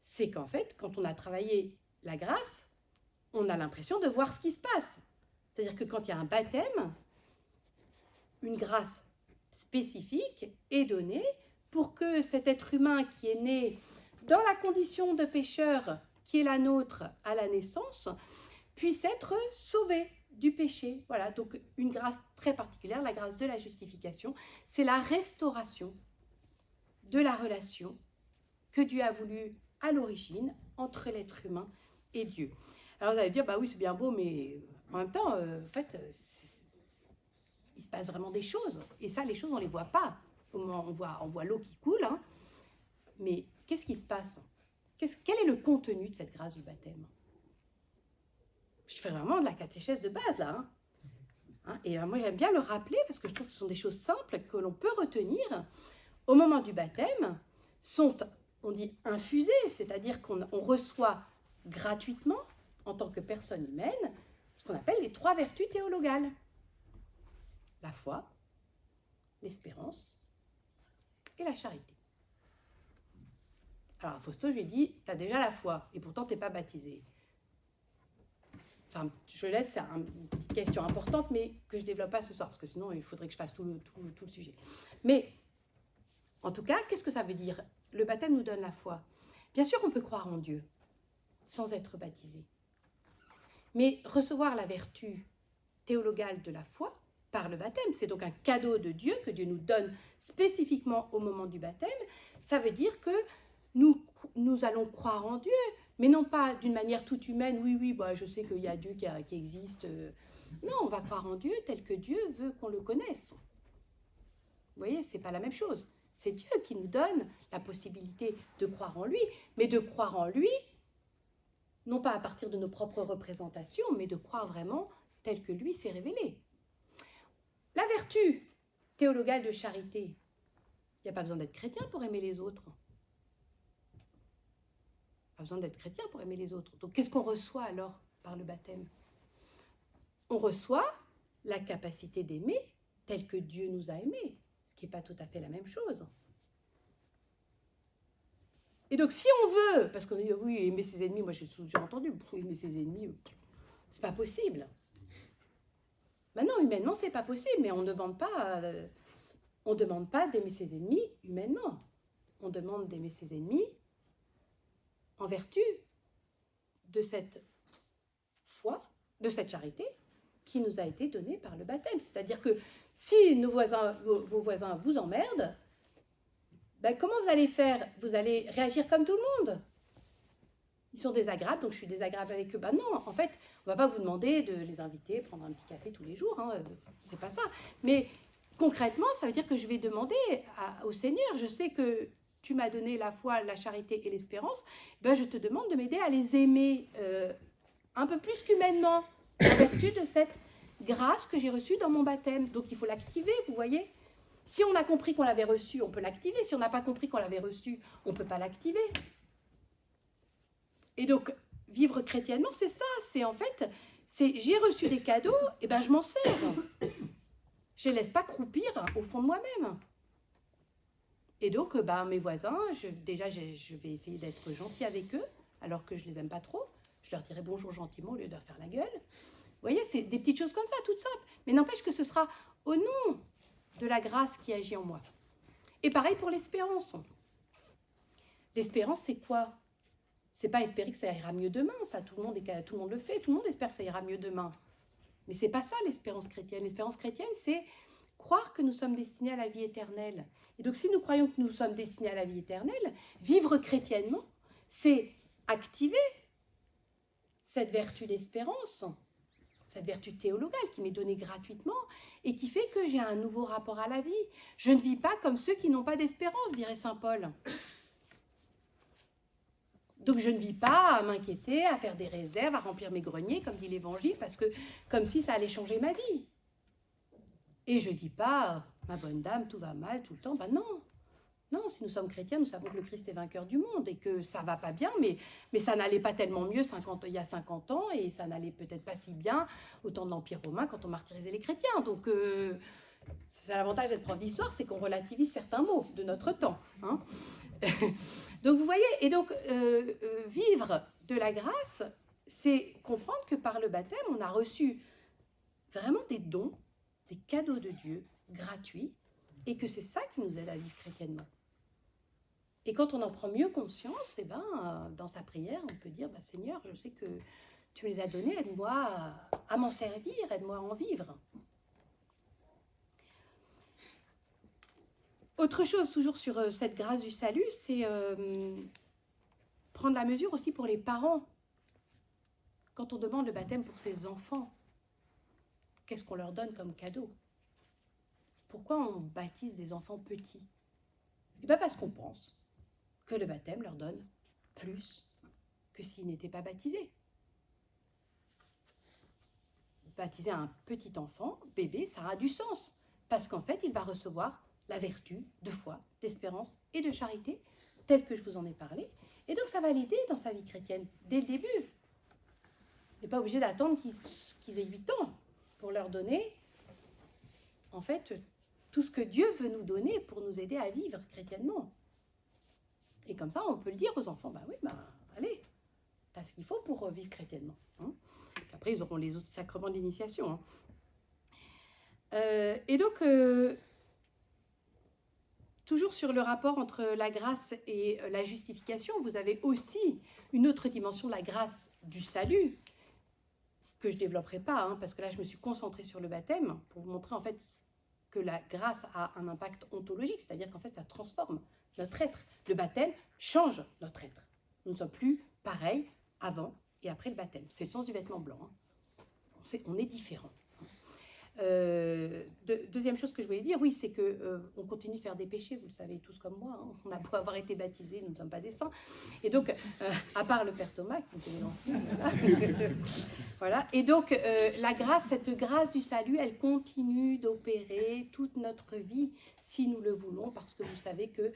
c'est qu'en fait, quand on a travaillé la grâce, on a l'impression de voir ce qui se passe. C'est-à-dire que quand il y a un baptême, une grâce spécifique est donnée pour que cet être humain qui est né dans la condition de pécheur qui est la nôtre à la naissance, puisse être sauvé du péché. Voilà, donc une grâce très particulière, la grâce de la justification, c'est la restauration de la relation que Dieu a voulu à l'origine entre l'être humain et Dieu. Alors vous allez dire, bah oui, c'est bien beau, mais en même temps, en fait, il se passe vraiment des choses. Et ça, les choses, on ne les voit pas. On voit l'eau qui coule, mais qu'est-ce qui se passe ? Quel est le contenu de cette grâce du baptême ? Je fais vraiment de la catéchèse de base, là. Et moi, j'aime bien le rappeler, parce que je trouve que ce sont des choses simples que l'on peut retenir. Au moment du baptême, sont, on dit, infusées, c'est-à-dire qu'on reçoit gratuitement, en tant que personne humaine, ce qu'on appelle les 3 vertus théologales. La foi, l'espérance et la charité. Alors, à Fausto, je lui ai dit, tu as déjà la foi, et pourtant, tu n'es pas baptisé. Enfin, je laisse, c'est une petite question importante, mais que je ne développe pas ce soir, parce que sinon, il faudrait que je fasse tout le sujet. Mais, en tout cas, qu'est-ce que ça veut dire ? Le baptême nous donne la foi. Bien sûr, on peut croire en Dieu, sans être baptisé. Mais recevoir la vertu théologale de la foi par le baptême, c'est donc un cadeau de Dieu que Dieu nous donne spécifiquement au moment du baptême. Ça veut dire que nous allons croire en Dieu, mais non pas d'une manière toute humaine. Oui, bah, je sais qu'il y a Dieu qui existe. Non, on va croire en Dieu tel que Dieu veut qu'on le connaisse. Vous voyez, c'est pas la même chose. C'est Dieu qui nous donne la possibilité de croire en lui, mais de croire en lui, non pas à partir de nos propres représentations, mais de croire vraiment tel que lui s'est révélé. La vertu théologale de charité, il n'y a pas besoin d'être chrétien pour aimer les autres. Pas besoin d'être chrétien pour aimer les autres. Donc qu'est-ce qu'on reçoit alors par le baptême? On reçoit la capacité d'aimer tel que Dieu nous a aimés, ce qui n'est pas tout à fait la même chose. Et donc si on veut, parce qu'on dit oui, aimer ses ennemis, moi j'ai entendu, aimer ses ennemis, c'est pas possible. Ben non, humainement c'est pas possible, mais on ne demande pas d'aimer ses ennemis humainement. On demande d'aimer ses ennemis en vertu de cette foi, de cette charité qui nous a été donnée par le baptême. C'est-à-dire que si vos voisins vous emmerdent, ben comment vous allez faire? Vous allez réagir comme tout le monde. Ils sont désagréables, donc je suis désagréable avec eux. Ben non, en fait, on ne va pas vous demander de les inviter, prendre un petit café tous les jours, hein, c'est pas ça. Mais concrètement, ça veut dire que je vais demander au Seigneur, je sais que tu m'as donné la foi, la charité et l'espérance, ben je te demande de m'aider à les aimer un peu plus qu'humainement, en vertu de cette grâce que j'ai reçue dans mon baptême. Donc il faut l'activer, vous voyez. Si on a compris qu'on l'avait reçu, on peut l'activer. Si on n'a pas compris qu'on l'avait reçu, on ne peut pas l'activer. Et donc, vivre chrétiennement, c'est ça. C'est en fait, j'ai reçu des cadeaux, et ben je m'en sers. Je ne les laisse pas croupir au fond de moi-même. Et donc, mes voisins, je vais essayer d'être gentil avec eux, alors que je ne les aime pas trop. Je leur dirai bonjour gentiment au lieu de leur faire la gueule. Vous voyez, c'est des petites choses comme ça, toutes simples. Mais n'empêche que ce sera au nom de la grâce qui agit en moi. Et pareil pour l'espérance. L'espérance, c'est quoi? C'est pas espérer que ça ira mieux demain, ça, tout le monde le fait, tout le monde espère que ça ira mieux demain. Mais c'est pas ça l'espérance chrétienne. L'espérance chrétienne, c'est croire que nous sommes destinés à la vie éternelle. Et donc, si nous croyons que nous sommes destinés à la vie éternelle, vivre chrétiennement, c'est activer cette vertu d'espérance, cette vertu théologale qui m'est donnée gratuitement et qui fait que j'ai un nouveau rapport à la vie. Je ne vis pas comme ceux qui n'ont pas d'espérance, dirait saint Paul. Donc je ne vis pas à m'inquiéter, à faire des réserves, à remplir mes greniers, comme dit l'Évangile, parce que comme si ça allait changer ma vie. Et je ne dis pas, ma bonne dame, tout va mal tout le temps. Ben non, non, si nous sommes chrétiens, nous savons que le Christ est vainqueur du monde et que ça ne va pas bien, mais ça n'allait pas tellement mieux il y a 50 ans et ça n'allait peut-être pas si bien au temps de l'Empire romain quand on martyrisait les chrétiens. Donc c'est l'avantage d'être prof d'histoire, c'est qu'on relativise certains mots de notre temps. Hein. Donc vous voyez, et donc vivre de la grâce, c'est comprendre que par le baptême, on a reçu vraiment des dons, des cadeaux de Dieu gratuits, et que c'est ça qui nous aide à vivre chrétiennement. Et quand on en prend mieux conscience, eh ben, dans sa prière, on peut dire, Seigneur, je sais que tu me les as donnés, aide-moi à m'en servir, aide-moi à en vivre. Autre chose, toujours sur cette grâce du salut, c'est prendre la mesure aussi pour les parents. Quand on demande le baptême pour ses enfants, qu'est-ce qu'on leur donne comme cadeau? Pourquoi on baptise des enfants petits? Et bien parce qu'on pense que le baptême leur donne plus que s'ils n'étaient pas baptisés. Baptiser un petit enfant, bébé, ça a du sens. Parce qu'en fait, il va recevoir la vertu de foi, d'espérance et de charité, telle que je vous en ai parlé. Et donc, ça va l'aider dans sa vie chrétienne, dès le début. Il n'est pas obligé d'attendre qu'ils aient 8 ans pour leur donner, en fait, tout ce que Dieu veut nous donner pour nous aider à vivre chrétiennement. Et comme ça, on peut le dire aux enfants, oui, allez, t'as ce qu'il faut pour vivre chrétiennement. Hein. Après, ils auront les autres sacrements d'initiation. Hein. Et donc, toujours sur le rapport entre la grâce et la justification, vous avez aussi une autre dimension de la grâce du salut, que je ne développerai pas, hein, parce que là, je me suis concentrée sur le baptême, pour vous montrer en fait que la grâce a un impact ontologique, c'est-à-dire qu'en fait, ça transforme notre être. Le baptême change notre être. Nous ne sommes plus pareils avant et après le baptême. C'est le sens du vêtement blanc. Hein. On est différents. Deuxième chose que je voulais dire, oui, c'est que on continue de faire des péchés, vous le savez tous comme moi, hein. On a beau avoir été baptisés, nous ne sommes pas des saints. Et donc, à part le Père Thomas, qui nous lancé, voilà. Voilà. Et donc, la grâce, cette grâce du salut, elle continue d'opérer toute notre vie, si nous le voulons, parce que vous savez que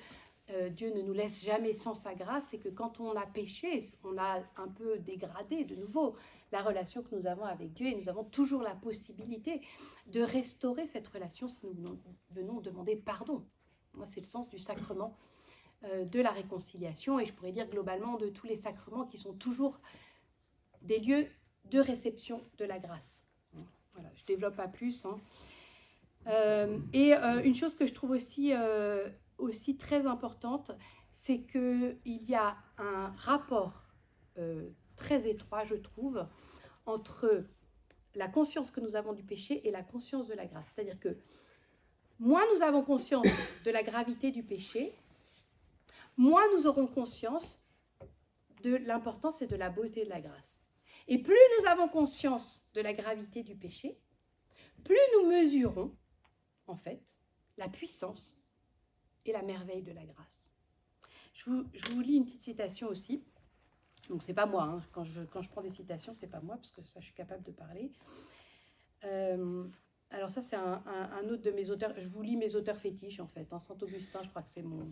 Dieu ne nous laisse jamais sans sa grâce, et que quand on a péché, on a un peu dégradé de nouveau la relation que nous avons avec Dieu, et nous avons toujours la possibilité de restaurer cette relation si nous venons demander pardon. C'est le sens du sacrement de la réconciliation, et je pourrais dire globalement de tous les sacrements qui sont toujours des lieux de réception de la grâce. Voilà, je ne développe pas plus. Hein. Une chose que je trouve aussi très importante, c'est qu'il y a un rapport très étroit, je trouve, entre la conscience que nous avons du péché et la conscience de la grâce. C'est-à-dire que moins nous avons conscience de la gravité du péché, moins nous aurons conscience de l'importance et de la beauté de la grâce. Et plus nous avons conscience de la gravité du péché, plus nous mesurons, en fait, la puissance et la merveille de la grâce. Je vous lis une petite citation aussi. Donc, c'est pas moi, hein. Quand je prends des citations, c'est pas moi, parce que ça, je suis capable de parler. Alors ça, c'est un autre de mes auteurs. Je vous lis mes auteurs fétiches, en fait. Hein. Saint-Augustin, je crois que c'est mon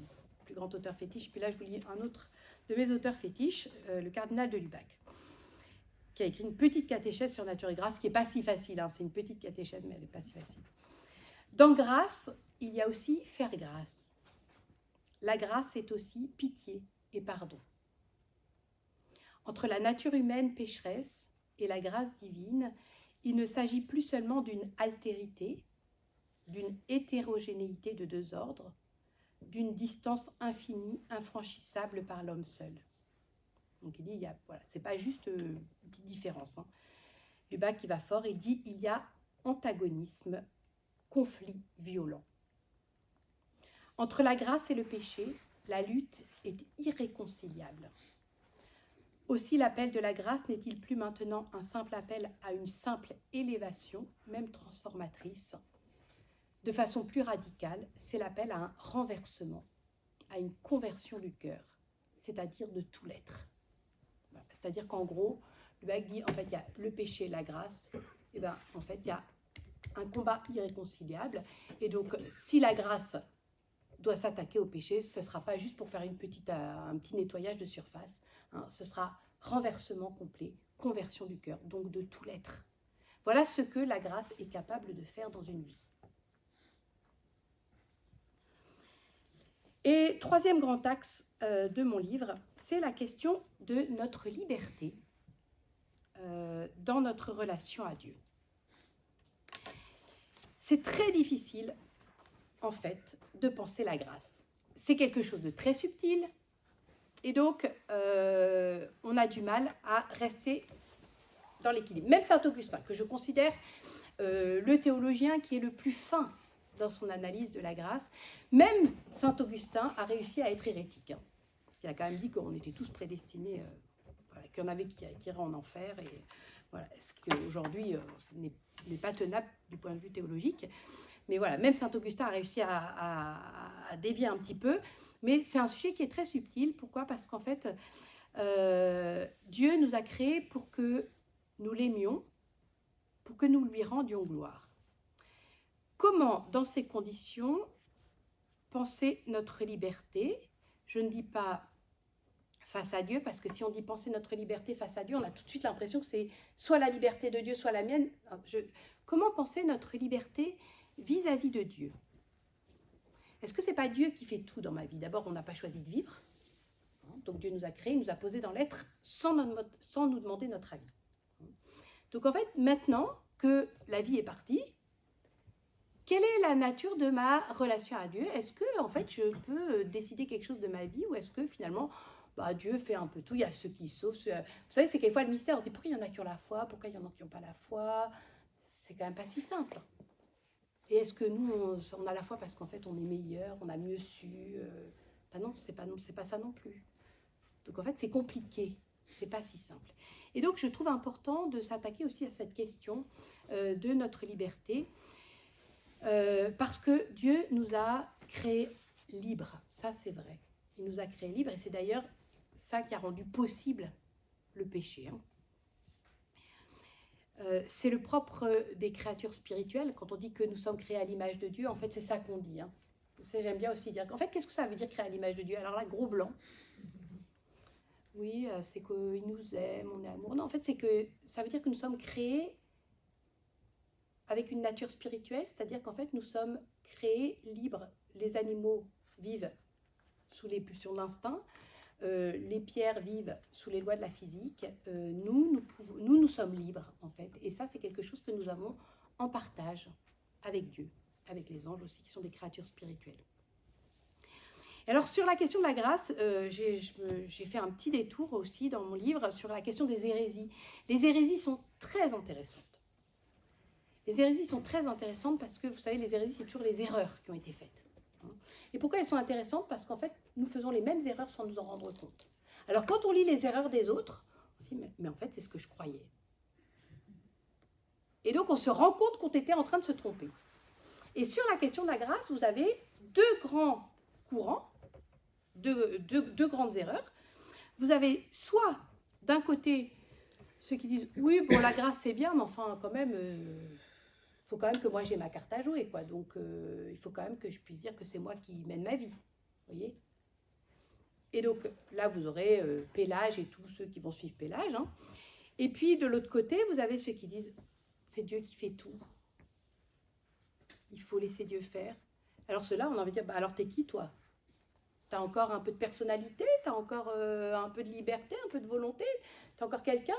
plus grand auteur fétiche. Puis là, je vous lis un autre de mes auteurs fétiches, le cardinal de Lubac, qui a écrit une petite catéchèse sur Nature et Grâce, qui n'est pas si facile. Hein. C'est une petite catéchèse, mais elle n'est pas si facile. Dans grâce, il y a aussi faire grâce. La grâce est aussi pitié et pardon. Entre la nature humaine pécheresse et la grâce divine, il ne s'agit plus seulement d'une altérité, d'une hétérogénéité de deux ordres, d'une distance infinie, infranchissable par l'homme seul. Donc il dit, voilà, c'est pas juste une petite différence. Hein. Lubac qui va fort, il dit, il y a antagonisme, conflit violent. Entre la grâce et le péché, la lutte est irréconciliable. Aussi l'appel de la grâce n'est-il plus maintenant un simple appel à une simple élévation, même transformatrice. De façon plus radicale, c'est l'appel à un renversement, à une conversion du cœur, c'est-à-dire de tout l'être. Voilà. C'est-à-dire qu'en gros, Lubac dit, en fait, il y a le péché, la grâce, et bien, en fait, il y a un combat irréconciliable. Et donc, si la grâce doit s'attaquer au péché, ce ne sera pas juste pour faire un petit nettoyage de surface, hein, ce sera renversement complet, conversion du cœur, donc de tout l'être. Voilà ce que la grâce est capable de faire dans une vie. Et troisième grand axe de mon livre, c'est la question de notre liberté dans notre relation à Dieu. C'est très difficile, en fait, de penser la grâce. C'est quelque chose de très subtil, et donc on a du mal à rester dans l'équilibre. Même Saint-Augustin, que je considère le théologien qui est le plus fin dans son analyse de la grâce, même Saint-Augustin a réussi à être hérétique, hein, parce qu'il a quand même dit qu'on était tous prédestinés, voilà, qu'il y en avait qui iraient en enfer, et voilà, ce qu'aujourd'hui n'est pas tenable du point de vue théologique. Mais voilà, même Saint-Augustin a réussi à dévier un petit peu, mais c'est un sujet qui est très subtil. Pourquoi ? Parce qu'en fait, Dieu nous a créés pour que nous l'aimions, pour que nous lui rendions gloire. Comment, dans ces conditions, penser notre liberté ? Je ne dis pas face à Dieu, parce que si on dit penser notre liberté face à Dieu, on a tout de suite l'impression que c'est soit la liberté de Dieu, soit la mienne. Comment penser notre liberté vis-à-vis de Dieu ? Est-ce que ce n'est pas Dieu qui fait tout dans ma vie ? D'abord, on n'a pas choisi de vivre. Donc Dieu nous a créés, il nous a posés dans l'être sans nous demander notre avis. Donc en fait, maintenant que la vie est partie, quelle est la nature de ma relation à Dieu ? Est-ce que en fait je peux décider quelque chose de ma vie, ou est-ce que finalement bah, Dieu fait un peu tout, il y a ceux qui sauvent. Vous savez, c'est quelquefois le mystère, on se dit pourquoi il y en a qui ont la foi, pourquoi il y en a qui n'ont pas la foi. C'est quand même pas si simple. Et est-ce que nous, on a la foi parce qu'en fait on est meilleur, on a mieux su ben non, c'est pas ça non plus. Donc en fait c'est compliqué, c'est pas si simple. Et donc je trouve important de s'attaquer aussi à cette question de notre liberté, parce que Dieu nous a créés libres, ça c'est vrai. Il nous a créés libres et c'est d'ailleurs ça qui a rendu possible le péché. C'est le propre des créatures spirituelles. Quand on dit que nous sommes créés à l'image de Dieu, en fait c'est ça qu'on dit. J'aime bien aussi dire. En fait, qu'est-ce que ça veut dire créer à l'image de Dieu? Alors là, gros blanc. Oui, c'est qu'il nous aime, on est amoureux. Non, en fait, c'est que ça veut dire que nous sommes créés avec une nature spirituelle, c'est-à-dire qu'en fait, nous sommes créés libres. Les animaux vivent sous les pulsions d'instinct, les pierres vivent sous les lois de la physique. Nous sommes libres, en fait. Et ça, c'est quelque chose que nous avons en partage avec Dieu, avec les anges aussi, qui sont des créatures spirituelles. Alors, sur la question de la grâce, j'ai fait un petit détour aussi dans mon livre sur la question des hérésies. Les hérésies sont très intéressantes. Les hérésies sont très intéressantes parce que, vous savez, les hérésies, c'est toujours les erreurs qui ont été faites. Et pourquoi elles sont intéressantes? Parce qu'en fait, nous faisons les mêmes erreurs sans nous en rendre compte. Alors, quand on lit les erreurs des autres, on se dit, mais en fait, c'est ce que je croyais. Et donc, on se rend compte qu'on était en train de se tromper. Et sur la question de la grâce, vous avez deux grands courants, deux grandes erreurs. Vous avez soit, d'un côté, ceux qui disent, oui, bon, la grâce, c'est bien, mais enfin, quand même... il faut quand même que moi j'ai ma carte à jouer, quoi. Donc il faut quand même que je puisse dire que c'est moi qui mène ma vie, vous voyez. Et donc là vous aurez Pélage et tous ceux qui vont suivre Pélage, hein. Et puis de l'autre côté vous avez ceux qui disent c'est Dieu qui fait tout, il faut laisser Dieu faire. Alors ceux-là on a envie de dire bah, alors t'es qui toi? T'as encore un peu de personnalité, t'as encore un peu de liberté, un peu de volonté, t'as encore quelqu'un?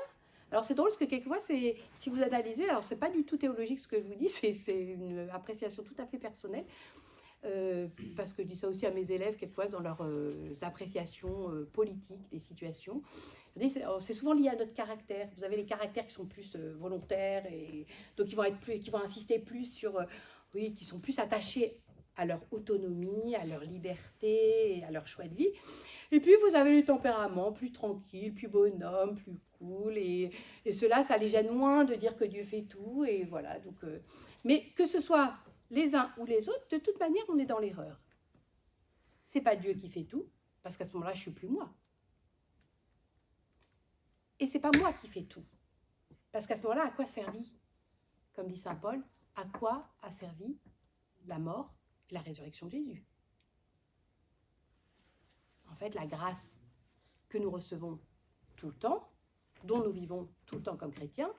Alors c'est drôle parce que quelquefois, si vous analysez, alors c'est pas du tout théologique ce que je vous dis, c'est une appréciation tout à fait personnelle, parce que je dis ça aussi à mes élèves quelquefois dans leurs appréciations politiques des situations. C'est souvent lié à notre caractère. Vous avez les caractères qui sont plus volontaires, et donc qui vont insister plus sur, qui sont plus attachés à leur autonomie, à leur liberté, et à leur choix de vie. Et puis vous avez les tempéraments plus tranquilles, plus bonhommes, plus cool, et ceux-là, ça les gêne moins de dire que Dieu fait tout, et voilà. Donc, mais que ce soit les uns ou les autres, de toute manière, on est dans l'erreur. C'est pas Dieu qui fait tout, parce qu'à ce moment-là, je suis plus moi. Et c'est pas moi qui fais tout, parce qu'à ce moment-là, à quoi servi, comme dit saint Paul, à quoi a servi la mort et la résurrection de Jésus? En fait, la grâce que nous recevons tout le temps, dont nous vivons tout le temps comme chrétiens,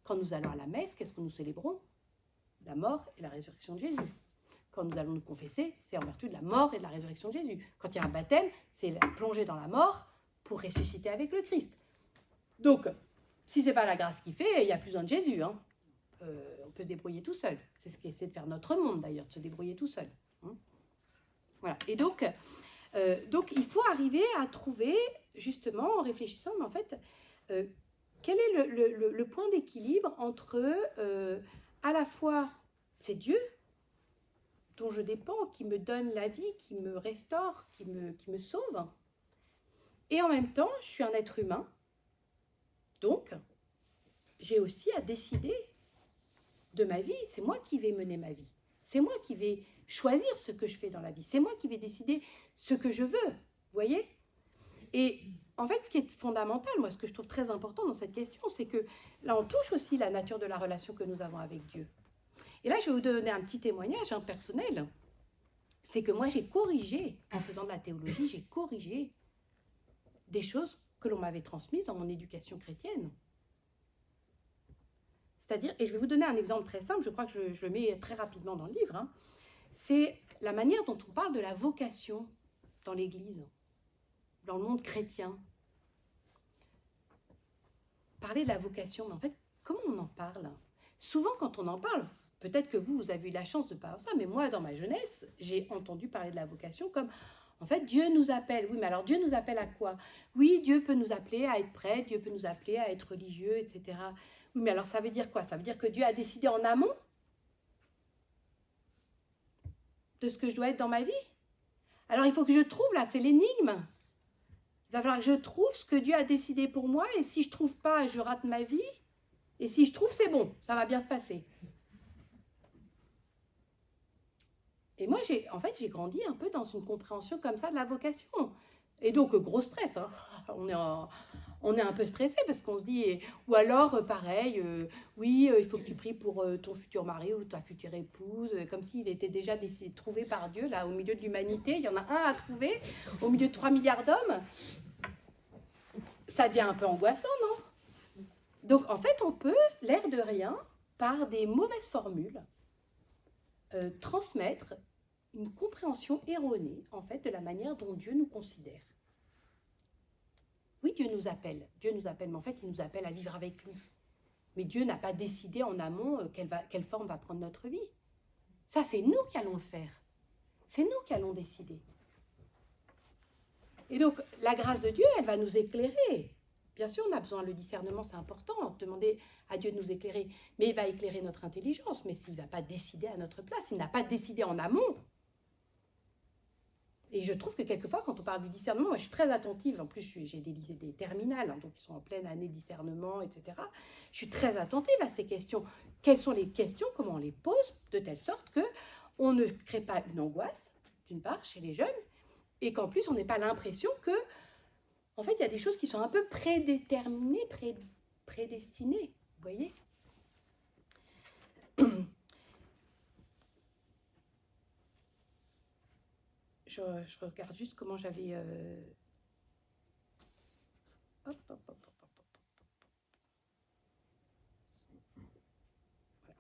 quand nous allons à la messe, qu'est-ce que nous célébrons? La mort et la résurrection de Jésus. Quand nous allons nous confesser, c'est en vertu de la mort et de la résurrection de Jésus. Quand il y a un baptême, c'est la plongée dans la mort pour ressusciter avec le Christ. Donc, si ce n'est pas la grâce qui fait, il n'y a plus besoin de Jésus. Hein. On peut se débrouiller tout seul. C'est ce qu'essaie de faire notre monde d'ailleurs, de se débrouiller tout seul. Hein. Voilà. Et donc, il faut arriver à trouver, justement, en réfléchissant, mais en fait, quel est le point d'équilibre entre, à la fois, c'est Dieu dont je dépends, qui me donne la vie, qui me restaure, qui me sauve, et en même temps, je suis un être humain, donc, j'ai aussi à décider de ma vie, c'est moi qui vais mener ma vie, c'est moi qui vais choisir ce que je fais dans la vie, c'est moi qui vais décider ce que je veux, vous voyez? Et en fait, ce qui est fondamental, moi, ce que je trouve très important dans cette question, c'est que là, on touche aussi la nature de la relation que nous avons avec Dieu. Et là, je vais vous donner un petit témoignage personnel. C'est que moi, j'ai corrigé, en faisant de la théologie, j'ai corrigé des choses que l'on m'avait transmises dans mon éducation chrétienne. C'est-à-dire, et je vais vous donner un exemple très simple, je crois que je le mets très rapidement dans le livre, hein, c'est la manière dont on parle de la vocation dans l'Église, dans le monde chrétien. Parler de la vocation, mais en fait, comment on en parle? Souvent, quand on en parle, peut-être que vous avez eu la chance de parler de ça, mais moi, dans ma jeunesse, j'ai entendu parler de la vocation comme En fait, Dieu nous appelle. Oui, mais alors Dieu nous appelle à quoi? Oui, Dieu peut nous appeler à être prêtre, Dieu peut nous appeler à être religieux, etc. Oui, mais alors ça veut dire quoi? Ça veut dire que Dieu a décidé en amont de ce que je dois être dans ma vie? Alors il faut que je trouve, là, c'est l'énigme. Il va falloir que je trouve ce que Dieu a décidé pour moi, et si je ne trouve pas, je rate ma vie. Et si je trouve, c'est bon, ça va bien se passer. Et moi, j'ai grandi un peu dans une compréhension comme ça de la vocation. Et donc, gros stress. Hein. On est un peu stressé parce qu'on se dit, ou alors, pareil, oui, il faut que tu pries pour ton futur mari ou ta future épouse, comme s'il était déjà trouvé par Dieu, là, au milieu de l'humanité. Il y en a un à trouver, au milieu de 3 milliards d'hommes. Ça devient un peu angoissant, non? Donc, en fait, on peut, l'air de rien, par des mauvaises formules, transmettre une compréhension erronée, en fait, de la manière dont Dieu nous considère. Oui, Dieu nous appelle, mais en fait, il nous appelle à vivre avec lui. Mais Dieu n'a pas décidé en amont quelle forme va prendre notre vie. Ça, c'est nous qui allons le faire. C'est nous qui allons décider. Et donc, la grâce de Dieu, elle va nous éclairer. Bien sûr, on a besoin, le discernement, c'est important, demander à Dieu de nous éclairer. Mais il va éclairer notre intelligence, mais s'il ne va pas décider à notre place, il n'a pas décidé en amont. Et je trouve que quelquefois, quand on parle du discernement, moi je suis très attentive, en plus j'ai des terminales, hein, donc ils sont en pleine année discernement, etc. Je suis très attentive à ces questions. Quelles sont les questions, comment on les pose, de telle sorte qu'on ne crée pas une angoisse, d'une part, chez les jeunes, et qu'en plus on n'ait pas l'impression que, en fait, il y a des choses qui sont un peu prédéterminées, prédestinées, vous voyez? Je regarde juste comment j'avais...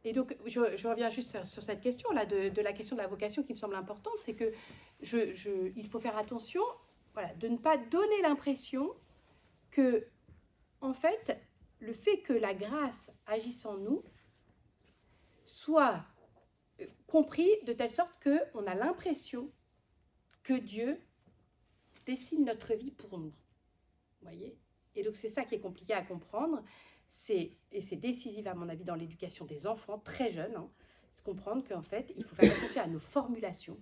Et donc, je reviens juste sur cette question-là, de la question de la vocation qui me semble importante, c'est que il faut faire attention, voilà, de ne pas donner l'impression que, en fait, le fait que la grâce agisse en nous soit compris de telle sorte qu'on a l'impression que Dieu dessine notre vie pour nous. Vous voyez? Et donc, c'est ça qui est compliqué à comprendre. Et c'est décisif, à mon avis, dans l'éducation des enfants, très jeunes. Hein, c'est comprendre qu'en fait, il faut faire attention à nos formulations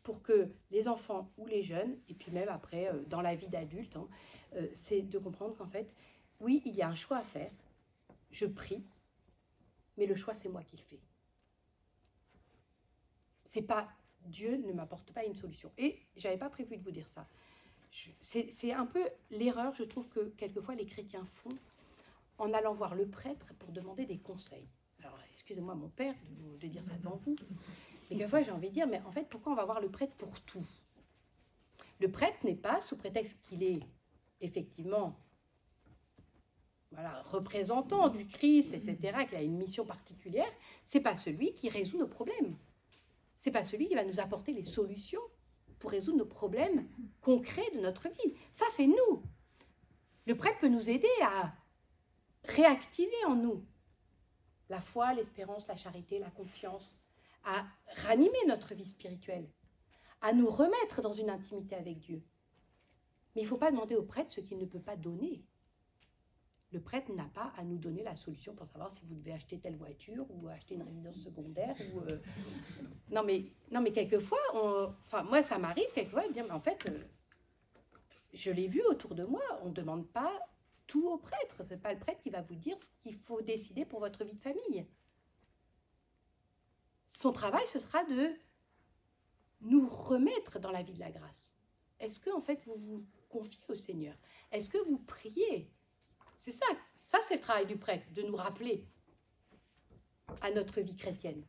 pour que les enfants ou les jeunes, et puis même après, dans la vie d'adulte, hein, c'est de comprendre qu'en fait, oui, il y a un choix à faire. Je prie, mais le choix, c'est moi qui le fais. C'est pas... Dieu ne m'apporte pas une solution. Et je n'avais pas prévu de vous dire ça. C'est un peu l'erreur, je trouve, que quelquefois les chrétiens font en allant voir le prêtre pour demander des conseils. Alors, excusez-moi, mon père, de dire ça devant vous. Mais quelquefois, j'ai envie de dire, mais en fait, pourquoi on va voir le prêtre pour tout? Le prêtre n'est pas, sous prétexte qu'il est effectivement représentant du Christ, etc., qu'il a une mission particulière, c'est pas celui qui résout nos problèmes. C'est pas celui qui va nous apporter les solutions pour résoudre nos problèmes concrets de notre vie. Ça, c'est nous. Le prêtre peut nous aider à réactiver en nous la foi, l'espérance, la charité, la confiance, à ranimer notre vie spirituelle, à nous remettre dans une intimité avec Dieu. Mais il ne faut pas demander au prêtre ce qu'il ne peut pas donner. Le prêtre n'a pas à nous donner la solution pour savoir si vous devez acheter telle voiture ou acheter une résidence secondaire. Non, mais quelquefois, moi, ça m'arrive quelquefois de dire, mais en fait, je l'ai vu autour de moi, on ne demande pas tout au prêtre. Ce n'est pas le prêtre qui va vous dire ce qu'il faut décider pour votre vie de famille. Son travail, ce sera de nous remettre dans la vie de la grâce. Est-ce que, en fait, vous vous confiez au Seigneur? Est-ce que vous priez? C'est ça. Ça, c'est le travail du prêtre, de nous rappeler à notre vie chrétienne.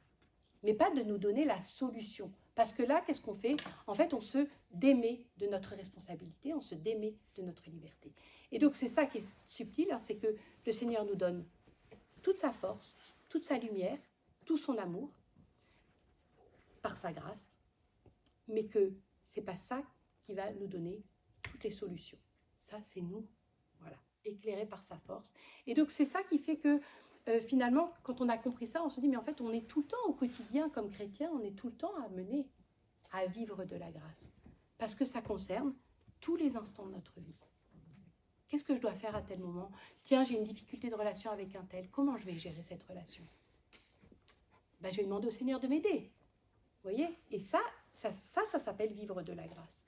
Mais pas de nous donner la solution. Parce que là, qu'est-ce qu'on fait? En fait, on se démet de notre responsabilité, on se démet de notre liberté. Et donc, c'est ça qui est subtil, hein, c'est que le Seigneur nous donne toute sa force, toute sa lumière, tout son amour, par sa grâce, mais que c'est pas ça qui va nous donner toutes les solutions. Ça, c'est nous, voilà, éclairés par sa force. Et donc, c'est ça qui fait que, finalement, quand on a compris ça, on se dit, mais en fait, on est tout le temps au quotidien, comme chrétien, on est tout le temps amené à vivre de la grâce. parce que ça concerne tous les instants de notre vie. Qu'est-ce que je dois faire à tel moment? Tiens, j'ai une difficulté de relation avec un tel. Comment je vais gérer cette relation? Ben, je vais demander au Seigneur de m'aider. Vous voyez? Et ça s'appelle vivre de la grâce.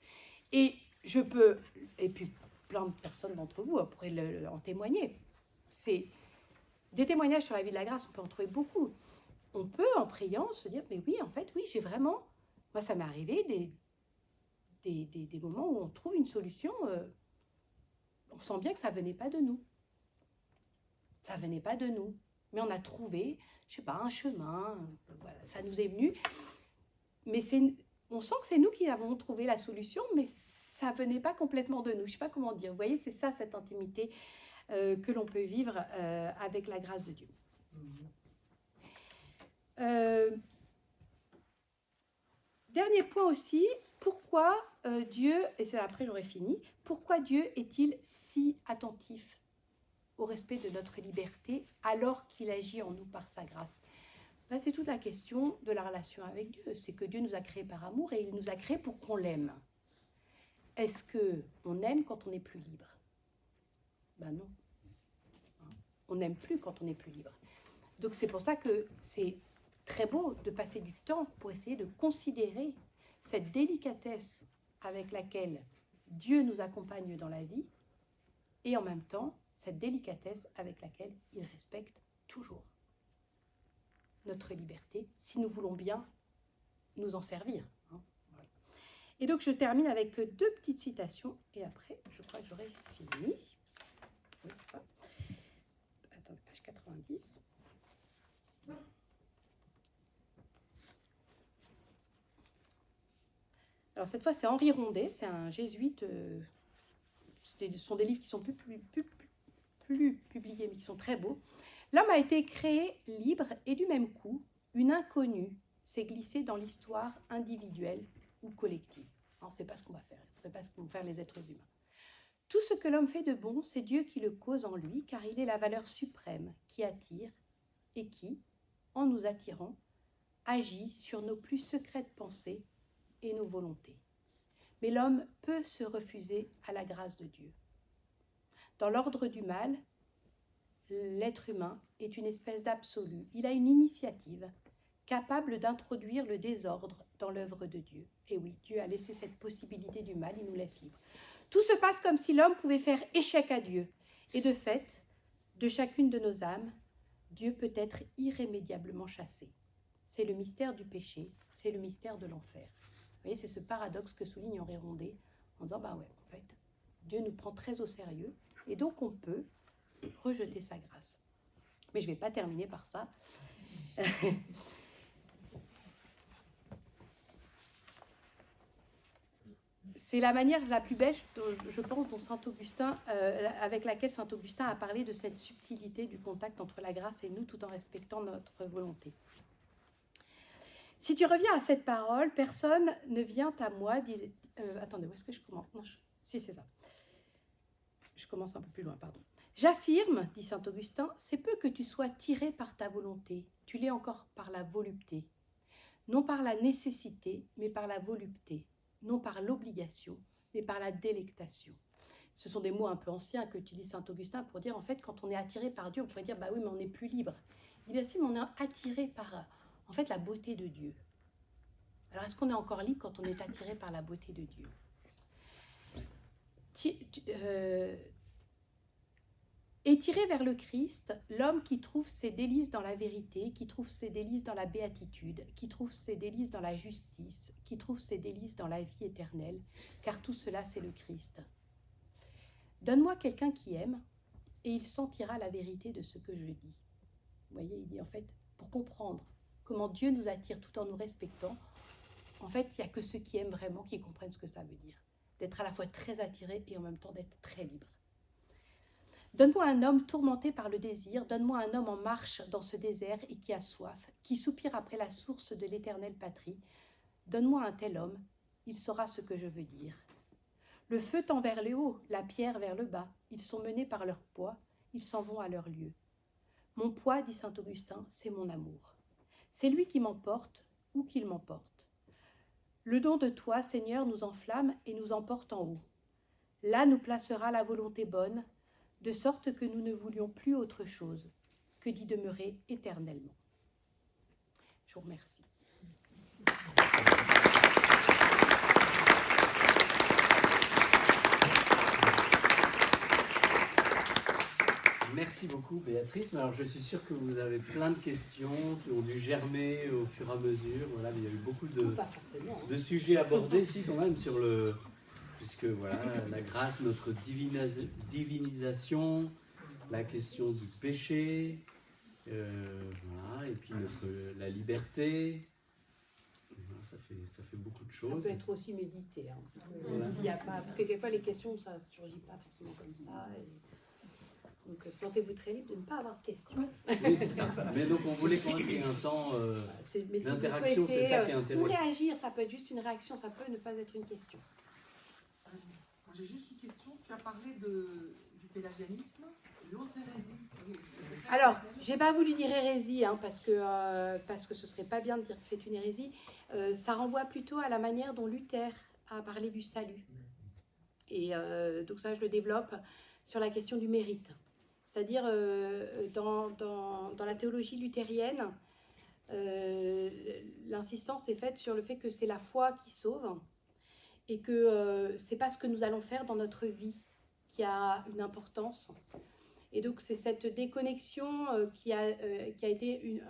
Et je peux, et puis plein de personnes d'entre vous pourraient en témoigner. C'est des témoignages sur la vie de la grâce, on peut en trouver beaucoup. On peut, en priant, se dire, mais oui, en fait, oui, j'ai vraiment... Moi, ça m'est arrivé des moments où on trouve une solution, on sent bien que ça ne venait pas de nous. Ça ne venait pas de nous. Mais on a trouvé, je ne sais pas, un chemin, voilà, ça nous est venu. Mais on sent que c'est nous qui avons trouvé la solution, mais ça ne venait pas complètement de nous. Je ne sais pas comment dire. Vous voyez, c'est ça, cette intimité que l'on peut vivre avec la grâce de Dieu. Dernier point aussi, pourquoi Dieu, et c'est après j'aurai fini, pourquoi Dieu est-il si attentif au respect de notre liberté alors qu'il agit en nous par sa grâce? Ben, c'est toute la question de la relation avec Dieu. C'est que Dieu nous a créés par amour et il nous a créés pour qu'on l'aime. Est-ce qu'on aime quand on n'est plus libre? Ben non. On n'aime plus quand on n'est plus libre. Donc c'est pour ça que c'est très beau de passer du temps pour essayer de considérer cette délicatesse avec laquelle Dieu nous accompagne dans la vie et en même temps cette délicatesse avec laquelle il respecte toujours notre liberté si nous voulons bien nous en servir. Voilà. Et donc je termine avec deux petites citations et après je crois que j'aurai fini. Oui, c'est ça. Attendez, page 90. Alors cette fois, c'est Henri Rondet, c'est un jésuite. Ce sont des livres qui sont plus publiés, mais qui sont très beaux. L'homme a été créé libre et du même coup, une inconnue s'est glissée dans l'histoire individuelle ou collective. On ne sait pas ce qu'on va faire, on ne sait pas ce que vont faire les êtres humains. Tout ce que l'homme fait de bon, c'est Dieu qui le cause en lui, car il est la valeur suprême qui attire et qui, en nous attirant, agit sur nos plus secrètes pensées et nos volontés. Mais l'homme peut se refuser à la grâce de Dieu. Dans l'ordre du mal, l'être humain est une espèce d'absolu. Il a une initiative capable d'introduire le désordre dans l'œuvre de Dieu. Et oui, Dieu a laissé cette possibilité du mal, il nous laisse libres. Tout se passe comme si l'homme pouvait faire échec à Dieu. Et de fait, de chacune de nos âmes, Dieu peut être irrémédiablement chassé. C'est le mystère du péché, c'est le mystère de l'enfer. Vous voyez, c'est ce paradoxe que souligne Henri Rondet en disant, bah ouais, en fait, Dieu nous prend très au sérieux et donc on peut rejeter sa grâce. Mais je ne vais pas terminer par ça. C'est la manière la plus belle, je pense, dont Saint Augustin, avec laquelle Saint Augustin a parlé de cette subtilité du contact entre la grâce et nous, tout en respectant notre volonté. Si tu reviens à cette parole, personne ne vient à moi. Attendez, où est-ce que je commence? Non, si, c'est ça. Je commence un peu plus loin, pardon. J'affirme, dit saint Augustin, c'est peu que tu sois tiré par ta volonté, tu l'es encore par la volupté. Non par la nécessité, mais par la volupté. Non par l'obligation, mais par la délectation. Ce sont des mots un peu anciens qu'utilise saint Augustin pour dire, en fait, quand on est attiré par Dieu, on pourrait dire, bah oui, mais on n'est plus libre. Il dit, bien si, mais on est attiré par, en fait, la beauté de Dieu. Alors, est-ce qu'on est encore libre quand on est attiré par la beauté de Dieu? Et tiré vers le Christ, l'homme qui trouve ses délices dans la vérité, qui trouve ses délices dans la béatitude, qui trouve ses délices dans la justice, qui trouve ses délices dans la vie éternelle, car tout cela, c'est le Christ. Donne-moi quelqu'un qui aime, et il sentira la vérité de ce que je dis. Vous voyez, il dit en fait, pour comprendre comment Dieu nous attire tout en nous respectant, en fait, il n'y a que ceux qui aiment vraiment qui comprennent ce que ça veut dire. D'être à la fois très attiré et en même temps d'être très libre. Donne-moi un homme tourmenté par le désir, donne-moi un homme en marche dans ce désert et qui a soif, qui soupire après la source de l'éternelle patrie. Donne-moi un tel homme, il saura ce que je veux dire. Le feu tend vers le haut, la pierre vers le bas. Ils sont menés par leur poids, ils s'en vont à leur lieu. Mon poids, dit saint Augustin, c'est mon amour. C'est lui qui m'emporte ou qu'il m'emporte. Le don de toi, Seigneur, nous enflamme et nous emporte en haut. Là nous placera la volonté bonne, de sorte que nous ne voulions plus autre chose que d'y demeurer éternellement. Je vous remercie. Merci beaucoup Béatrice. Alors je suis sûr que vous avez plein de questions qui ont dû germer au fur et à mesure. Voilà, il y a eu beaucoup de sujets abordés ici quand même sur le... Puisque voilà, la grâce, notre divinisation, la question du péché, voilà, et puis la liberté. Voilà, ça fait beaucoup de choses. Ça peut être aussi médité. Hein. Voilà. S'il y a pas, parce que des fois les questions, ça ne surgit pas forcément comme ça. Donc sentez-vous très libre de ne pas avoir de questions. Oui, c'est ça. Mais donc on voulait quand même qu'il y ait un temps d'interaction, si c'est ça qui est ou intéressant. réagir, ça peut être juste une réaction, ça peut ne pas être une question. J'ai juste une question. Tu as parlé du pélagianisme, l'autre hérésie. Alors, j'ai pas voulu dire hérésie, hein, parce que ce serait pas bien de dire que c'est une hérésie. Ça renvoie plutôt à la manière dont Luther a parlé du salut. Et donc ça, je le développe sur la question du mérite. C'est-à-dire, dans la théologie luthérienne, l'insistance est faite sur le fait que c'est la foi qui sauve et que c'est pas ce que nous allons faire dans notre vie qui a une importance. Et donc, c'est cette déconnexion qui a été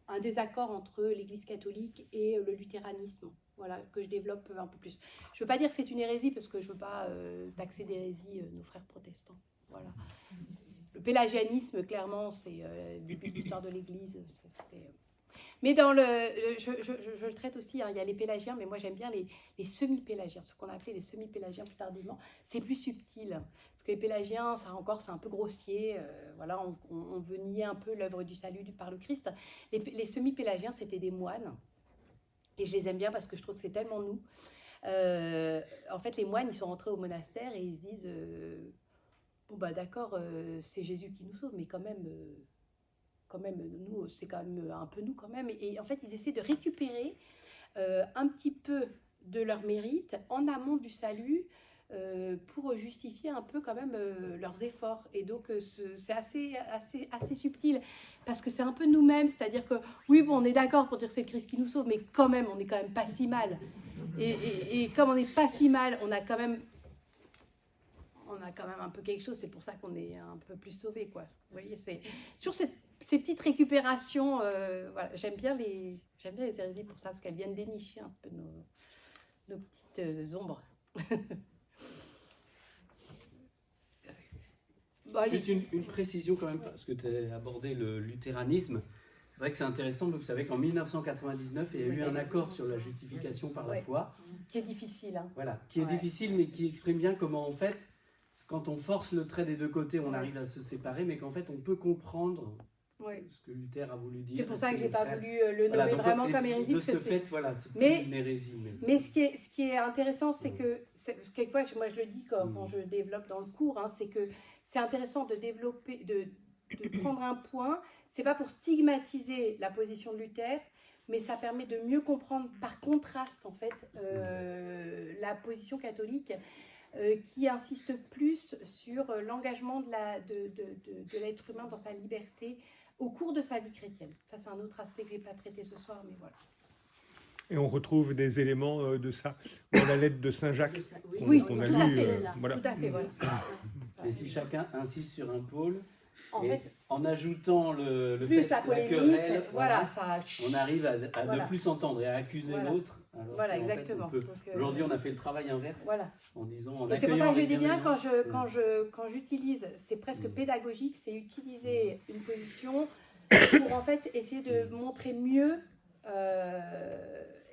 un désaccord entre l'Église catholique et le luthéranisme. Voilà, que je développe un peu plus. Je ne veux pas dire que c'est une hérésie, parce que je ne veux pas taxer d'hérésie nos frères protestants. Voilà. Le pélagianisme, clairement, c'est l'histoire de l'Église. Mais dans je le traite aussi, hein, il y a les pélagiens, mais moi j'aime bien les semi-pélagiens, ce qu'on a appelé les semi-pélagiens plus tardivement. C'est plus subtil, parce que les pélagiens, ça encore, c'est un peu grossier. Voilà, on veut nier un peu l'œuvre du salut par le Christ. Les semi-pélagiens, c'était des moines. Et je les aime bien parce que je trouve que c'est tellement nous. En fait, les moines, ils sont rentrés au monastère et ils se disent bon, bah d'accord, c'est Jésus qui nous sauve, mais quand même, nous, c'est quand même un peu nous quand même. Et en fait, ils essaient de récupérer un petit peu de leur mérite en amont du salut pour justifier un peu quand même leurs efforts. Et donc, c'est assez subtil. Parce que c'est un peu nous-mêmes, c'est-à-dire que oui, bon, on est d'accord pour dire que c'est le Christ qui nous sauve, mais quand même, on n'est quand même pas si mal. Et comme on n'est pas si mal, on a quand même un peu quelque chose. C'est pour ça qu'on est un peu plus sauvés, quoi. Vous voyez, c'est toujours ces petites récupérations. Voilà, j'aime bien les hérésies pour ça, parce qu'elles viennent dénicher un peu nos petites ombres. Bon, juste une précision quand même, parce que tu as abordé le luthéranisme. C'est vrai que c'est intéressant, vous savez qu'en 1999, il y a eu un accord sur la justification par la foi. Qui est difficile. Hein. Voilà, qui est difficile, mais qui exprime bien comment, en fait, quand on force le trait des deux côtés, on arrive à se séparer, mais qu'en fait, on peut comprendre ce que Luther a voulu dire. C'est pour ça que je n'ai pas voulu le nommer vraiment comme hérésie. De ce fait, voilà, c'est une hérésie. Mais ce qui est intéressant, c'est que, quelquefois, moi je le dis quand je développe dans le cours, hein, c'est que c'est intéressant de développer, de prendre un point. C'est pas pour stigmatiser la position de Luther, mais ça permet de mieux comprendre par contraste en fait la position catholique qui insiste plus sur l'engagement de l'être humain dans sa liberté au cours de sa vie chrétienne. Ça, c'est un autre aspect que j'ai pas traité ce soir, mais voilà. Et on retrouve des éléments de ça dans la lettre de Saint Jacques. Oui, qu'on a tout à lu, fait. voilà. Tout à fait, voilà. Et si chacun insiste sur un pôle, en ajoutant le plus fait la polémique, querelle, voilà, ça. On arrive à ne plus s'entendre et à accuser l'autre. Voilà, exactement. Aujourd'hui, on a fait le travail inverse. Voilà. En disant, et c'est pour ça que je dis bien quand j'utilise, c'est presque pédagogique, c'est utiliser une position pour en fait essayer de montrer mieux.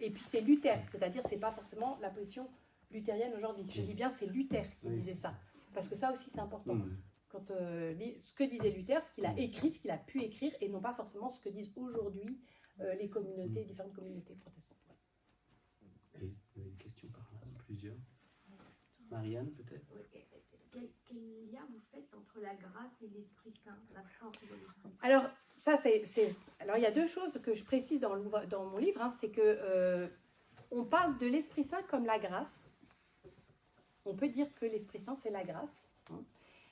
Et puis c'est Luther, c'est-à-dire c'est pas forcément la position luthérienne aujourd'hui. Je dis bien c'est Luther qui disait ça, parce que ça aussi c'est important. Quand ce que disait Luther, ce qu'il a écrit, ce qu'il a pu écrire, et non pas forcément ce que disent aujourd'hui les communautés, différentes communautés protestantes. Et une question par là, plusieurs. Marianne, peut-être. Quel lien vous faites entre la grâce et l'Esprit Saint, la force de l'Esprit Saint? Alors, ça, alors, il y a deux choses que je précise dans mon livre, hein, c'est que on parle de l'Esprit Saint comme la grâce. On peut dire que l'Esprit Saint, c'est la grâce. Hein.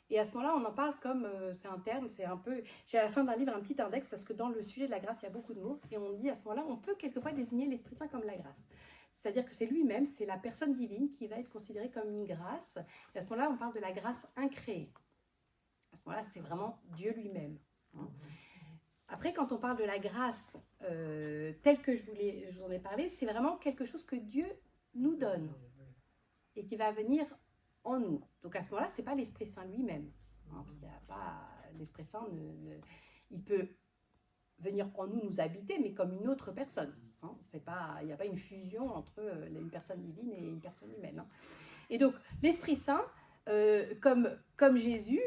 Et à ce moment-là, on en parle comme, c'est un terme, c'est un peu... J'ai à la fin d'un livre un petit index, parce que dans le sujet de la grâce, il y a beaucoup de mots. Et on dit à ce moment-là, on peut quelquefois désigner l'Esprit Saint comme la grâce. C'est-à-dire que c'est lui-même, c'est la personne divine qui va être considérée comme une grâce. Et à ce moment-là, on parle de la grâce incréée. À ce moment-là, c'est vraiment Dieu lui-même. Hein. Après, quand on parle de la grâce telle que je vous en ai parlé, c'est vraiment quelque chose que Dieu nous donne et qui va venir en nous. Donc à ce moment-là, ce n'est pas l'Esprit Saint lui-même. Hein, parce qu'il n'y a pas... L'Esprit Saint, il peut venir en nous, nous habiter, mais comme une autre personne. Hein. Il n'y a pas une fusion entre une personne divine et une personne humaine. Hein. Et donc, l'Esprit Saint, comme Jésus,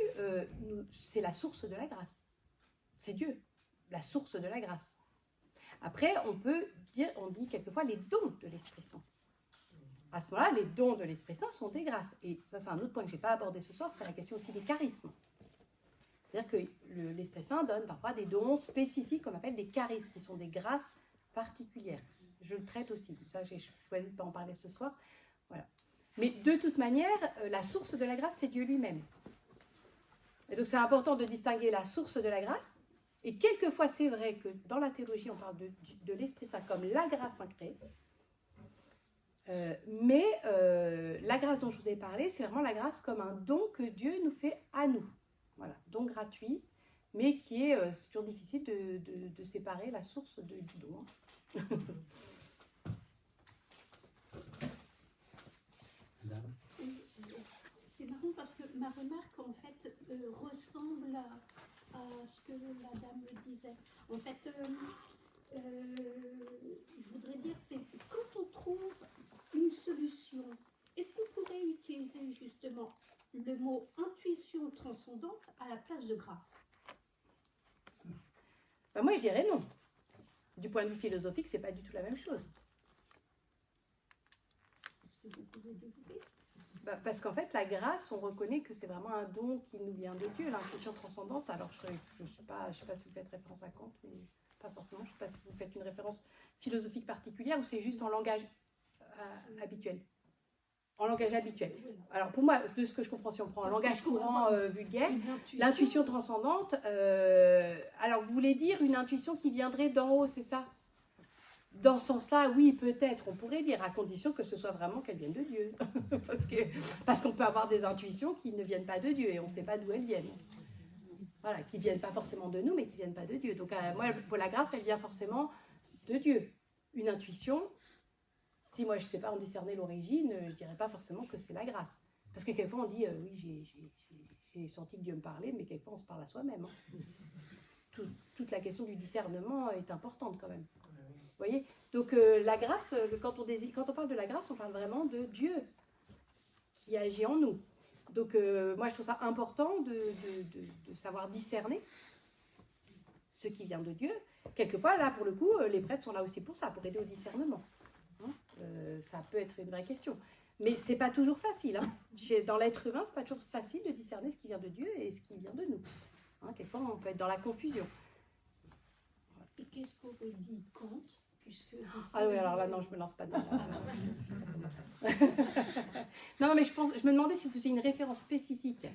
c'est la source de la grâce. C'est Dieu, la source de la grâce. Après, on dit quelquefois les dons de l'Esprit Saint. À ce moment-là, les dons de l'Esprit Saint sont des grâces. Et ça, c'est un autre point que je n'ai pas abordé ce soir, c'est la question aussi des charismes. C'est-à-dire que l'Esprit Saint donne parfois des dons spécifiques qu'on appelle des charismes, qui sont des grâces particulières. Je le traite aussi, ça j'ai choisi de ne pas en parler ce soir. Voilà. Mais de toute manière, la source de la grâce, c'est Dieu lui-même. Et donc c'est important de distinguer la source de la grâce. Et quelquefois, c'est vrai que dans la théologie, on parle de l'Esprit Saint comme la grâce incréée. Mais la grâce dont je vous ai parlé, c'est vraiment la grâce comme un don que Dieu nous fait à nous. Voilà, don gratuit, mais qui est c'est toujours difficile de séparer la source du don. C'est marrant parce que ma remarque en fait ressemble à ce que la dame disait. En fait, je voudrais dire, c'est quand on trouve une solution, est-ce qu'on pourrait utiliser justement le mot intuition transcendante à la place de grâce? Ben moi, je dirais non. Du point de vue philosophique, c'est pas du tout la même chose. Est-ce que vous pouvez développer? Ben, parce qu'en fait, la grâce, on reconnaît que c'est vraiment un don qui nous vient de Dieu, l'intuition transcendante. Alors, je ne sais pas si vous faites référence à Kant, mais pas forcément. Je ne sais pas si vous faites une référence philosophique particulière ou c'est juste en langage habituel. En langage habituel. Alors pour moi, de ce que je comprends, si on prend un langage courant vulgaire, l'intuition transcendante, alors vous voulez dire une intuition qui viendrait d'en haut, c'est ça? Dans ce sens-là, oui, peut-être, on pourrait dire, à condition que ce soit vraiment qu'elle vienne de Dieu. parce qu'on peut avoir des intuitions qui ne viennent pas de Dieu et on ne sait pas d'où elles viennent. Voilà, qui ne viennent pas forcément de nous, mais qui ne viennent pas de Dieu. Donc moi, pour la grâce, elle vient forcément de Dieu. Une intuition... Si moi je ne sais pas en discerner l'origine, je ne dirais pas forcément que c'est la grâce. Parce que quelquefois on dit, oui, j'ai senti que Dieu me parlait, mais quelquefois on se parle à soi-même. Hein. Toute la question du discernement est importante quand même. Vous voyez? Donc la grâce, quand on parle de la grâce, on parle vraiment de Dieu qui agit en nous. Donc moi je trouve ça important de savoir discerner ce qui vient de Dieu. Quelquefois, là pour le coup, les prêtres sont là aussi pour ça, pour aider au discernement. Ça peut être une vraie question. Mais c'est pas toujours facile. Hein. Dans l'être humain, c'est pas toujours facile de discerner ce qui vient de Dieu et ce qui vient de nous. Hein, quelquefois, on peut être dans la confusion. Et qu'est-ce qu'aurait dit Kant puisque Ah oui, alors là, non, je me lance pas dans la... Non, mais je me demandais si vous faisiez une référence spécifique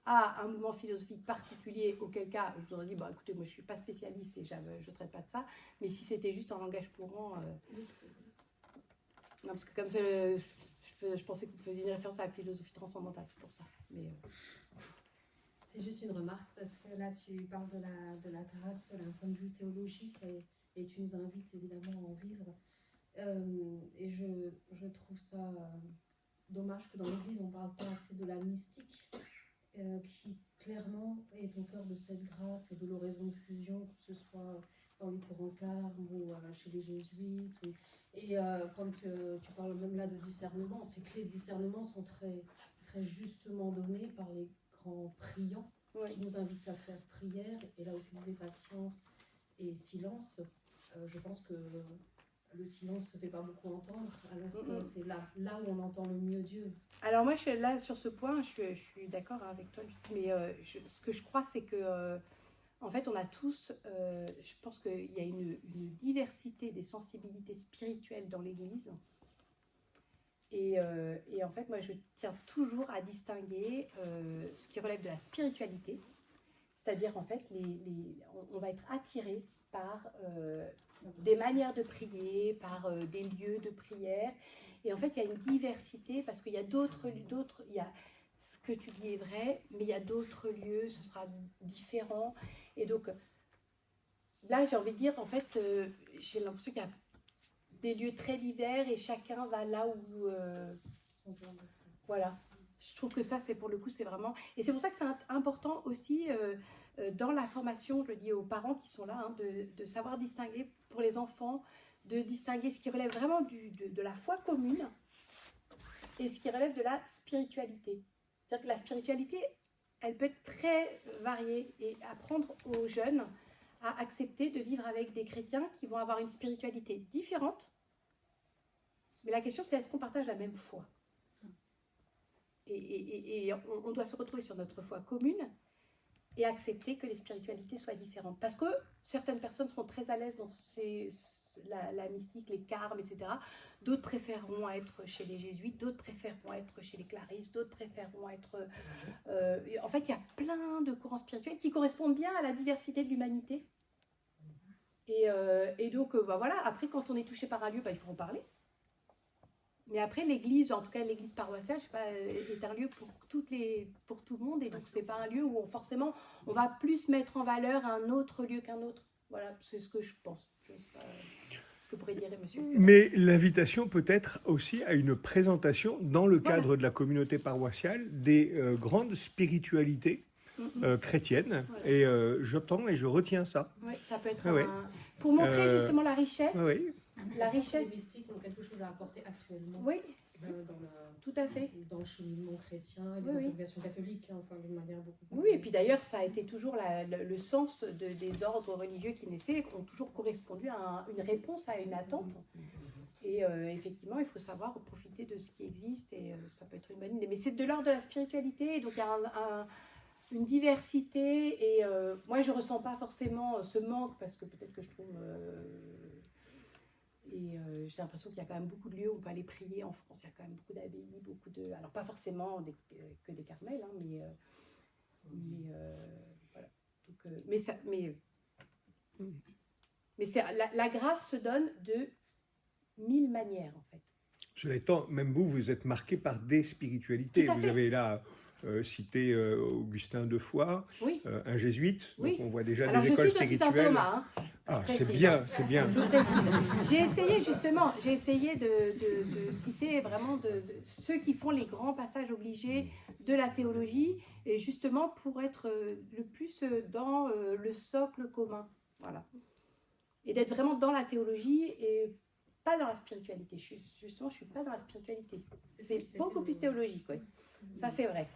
à un mouvement philosophique particulier, auquel cas, je vous aurais dit, bon, écoutez, moi, je suis pas spécialiste et je ne traite pas de ça. Mais si c'était juste en langage courant... Non, parce que comme ça, je pensais que vous faisiez une référence à la philosophie transcendantale, c'est pour ça. Mais, C'est juste une remarque, parce que là, tu parles de la grâce d'un point de vue théologique, et tu nous invites évidemment à en vivre. Et je trouve ça dommage que dans l'Église, on ne parle pas assez de la mystique, qui clairement est au cœur de cette grâce et de l'oraison de fusion, que ce soit dans les courants carmes ou chez les jésuites. Et quand tu parles même là de discernement, c'est que les discernements sont très, très justement donnés par les grands priants, qui nous invitent à faire prière. Et là où tu disais patience et silence, je pense que le silence ne se fait pas beaucoup entendre, alors que c'est là où on entend le mieux Dieu. Alors moi, là, sur ce point, je suis d'accord avec toi, mais ce que je crois, c'est que en fait, on a tous, je pense qu'il y a une diversité des sensibilités spirituelles dans l'Église Et en fait, moi, je tiens toujours à distinguer ce qui relève de la spiritualité, c'est-à-dire, en fait, on va être attiré par des manières de prier, par des lieux de prière. Et en fait, il y a une diversité, parce qu'il y a il y a ce que tu dis est vrai, mais il y a d'autres lieux, ce sera différent. Et donc, là, j'ai envie de dire, en fait, j'ai l'impression qu'il y a des lieux très divers et chacun va là où... voilà. Je trouve que ça, c'est pour le coup, c'est vraiment... Et c'est pour ça que c'est important aussi, dans la formation, je le dis aux parents qui sont là, hein, de savoir distinguer pour les enfants, de distinguer ce qui relève vraiment de la foi commune et ce qui relève de la spiritualité. C'est-à-dire que la spiritualité, elle peut être très variée et apprendre aux jeunes à accepter de vivre avec des chrétiens qui vont avoir une spiritualité différente. Mais la question, c'est est-ce qu'on partage la même foi ? Et on doit se retrouver sur notre foi commune et accepter que les spiritualités soient différentes. Parce que certaines personnes seront très à l'aise dans la mystique, les carmes, etc. D'autres préféreront être chez les jésuites, d'autres préféreront être chez les clarisses, d'autres préféreront être... en fait, il y a plein de courants spirituels qui correspondent bien à la diversité de l'humanité. Et donc, voilà, après, quand on est touché par un lieu, il faut en parler. Mais après, l'église, en tout cas l'église paroissiale, je sais pas, est un lieu pour tout le monde. Et donc, c'est pas un lieu où forcément, on va plus mettre en valeur un autre lieu qu'un autre. Voilà, c'est ce que je pense. Je sais pas ce que pourrait dire monsieur. Mais l'invitation peut être aussi à une présentation, dans le cadre de la communauté paroissiale, des grandes spiritualités chrétiennes. Voilà. Et j'entends et je retiens ça. Oui, ça peut être pour montrer justement la richesse. Oui. La richesse. Les mystiques ont quelque chose à apporter actuellement. Oui, tout à fait. Dans le cheminement chrétien et les interrogations catholiques, enfin, d'une manière beaucoup plus... Oui, et puis d'ailleurs, ça a été toujours le sens des ordres religieux qui naissaient, ont toujours correspondu à une réponse à une attente. Et effectivement, il faut savoir profiter de ce qui existe, et ça peut être une bonne idée. Mais c'est de l'ordre de la spiritualité, donc il y a une diversité, et moi, je ne ressens pas forcément ce manque, parce que peut-être que je trouve... j'ai l'impression qu'il y a quand même beaucoup de lieux où on peut aller prier en France. Il y a quand même beaucoup d'abbayes, beaucoup de... Alors, pas forcément que des carmels, hein, voilà. Donc, mais la grâce se donne de 1000 manières, en fait. Cela étant, même vous êtes marqué par des spiritualités. Vous avez là... cité Augustin de Foix, un jésuite, donc on voit déjà des écoles spirituelles. Alors je cite aussi Saint Thomas. Ah, c'est bien, c'est bien. Je précise. J'ai essayé de citer vraiment ceux qui font les grands passages obligés de la théologie, et justement pour être le plus dans le socle commun. Voilà. Et d'être vraiment dans la théologie et pas dans la spiritualité. Justement, je ne suis pas dans la spiritualité. C'est beaucoup plus théologique, oui. Ça, c'est vrai.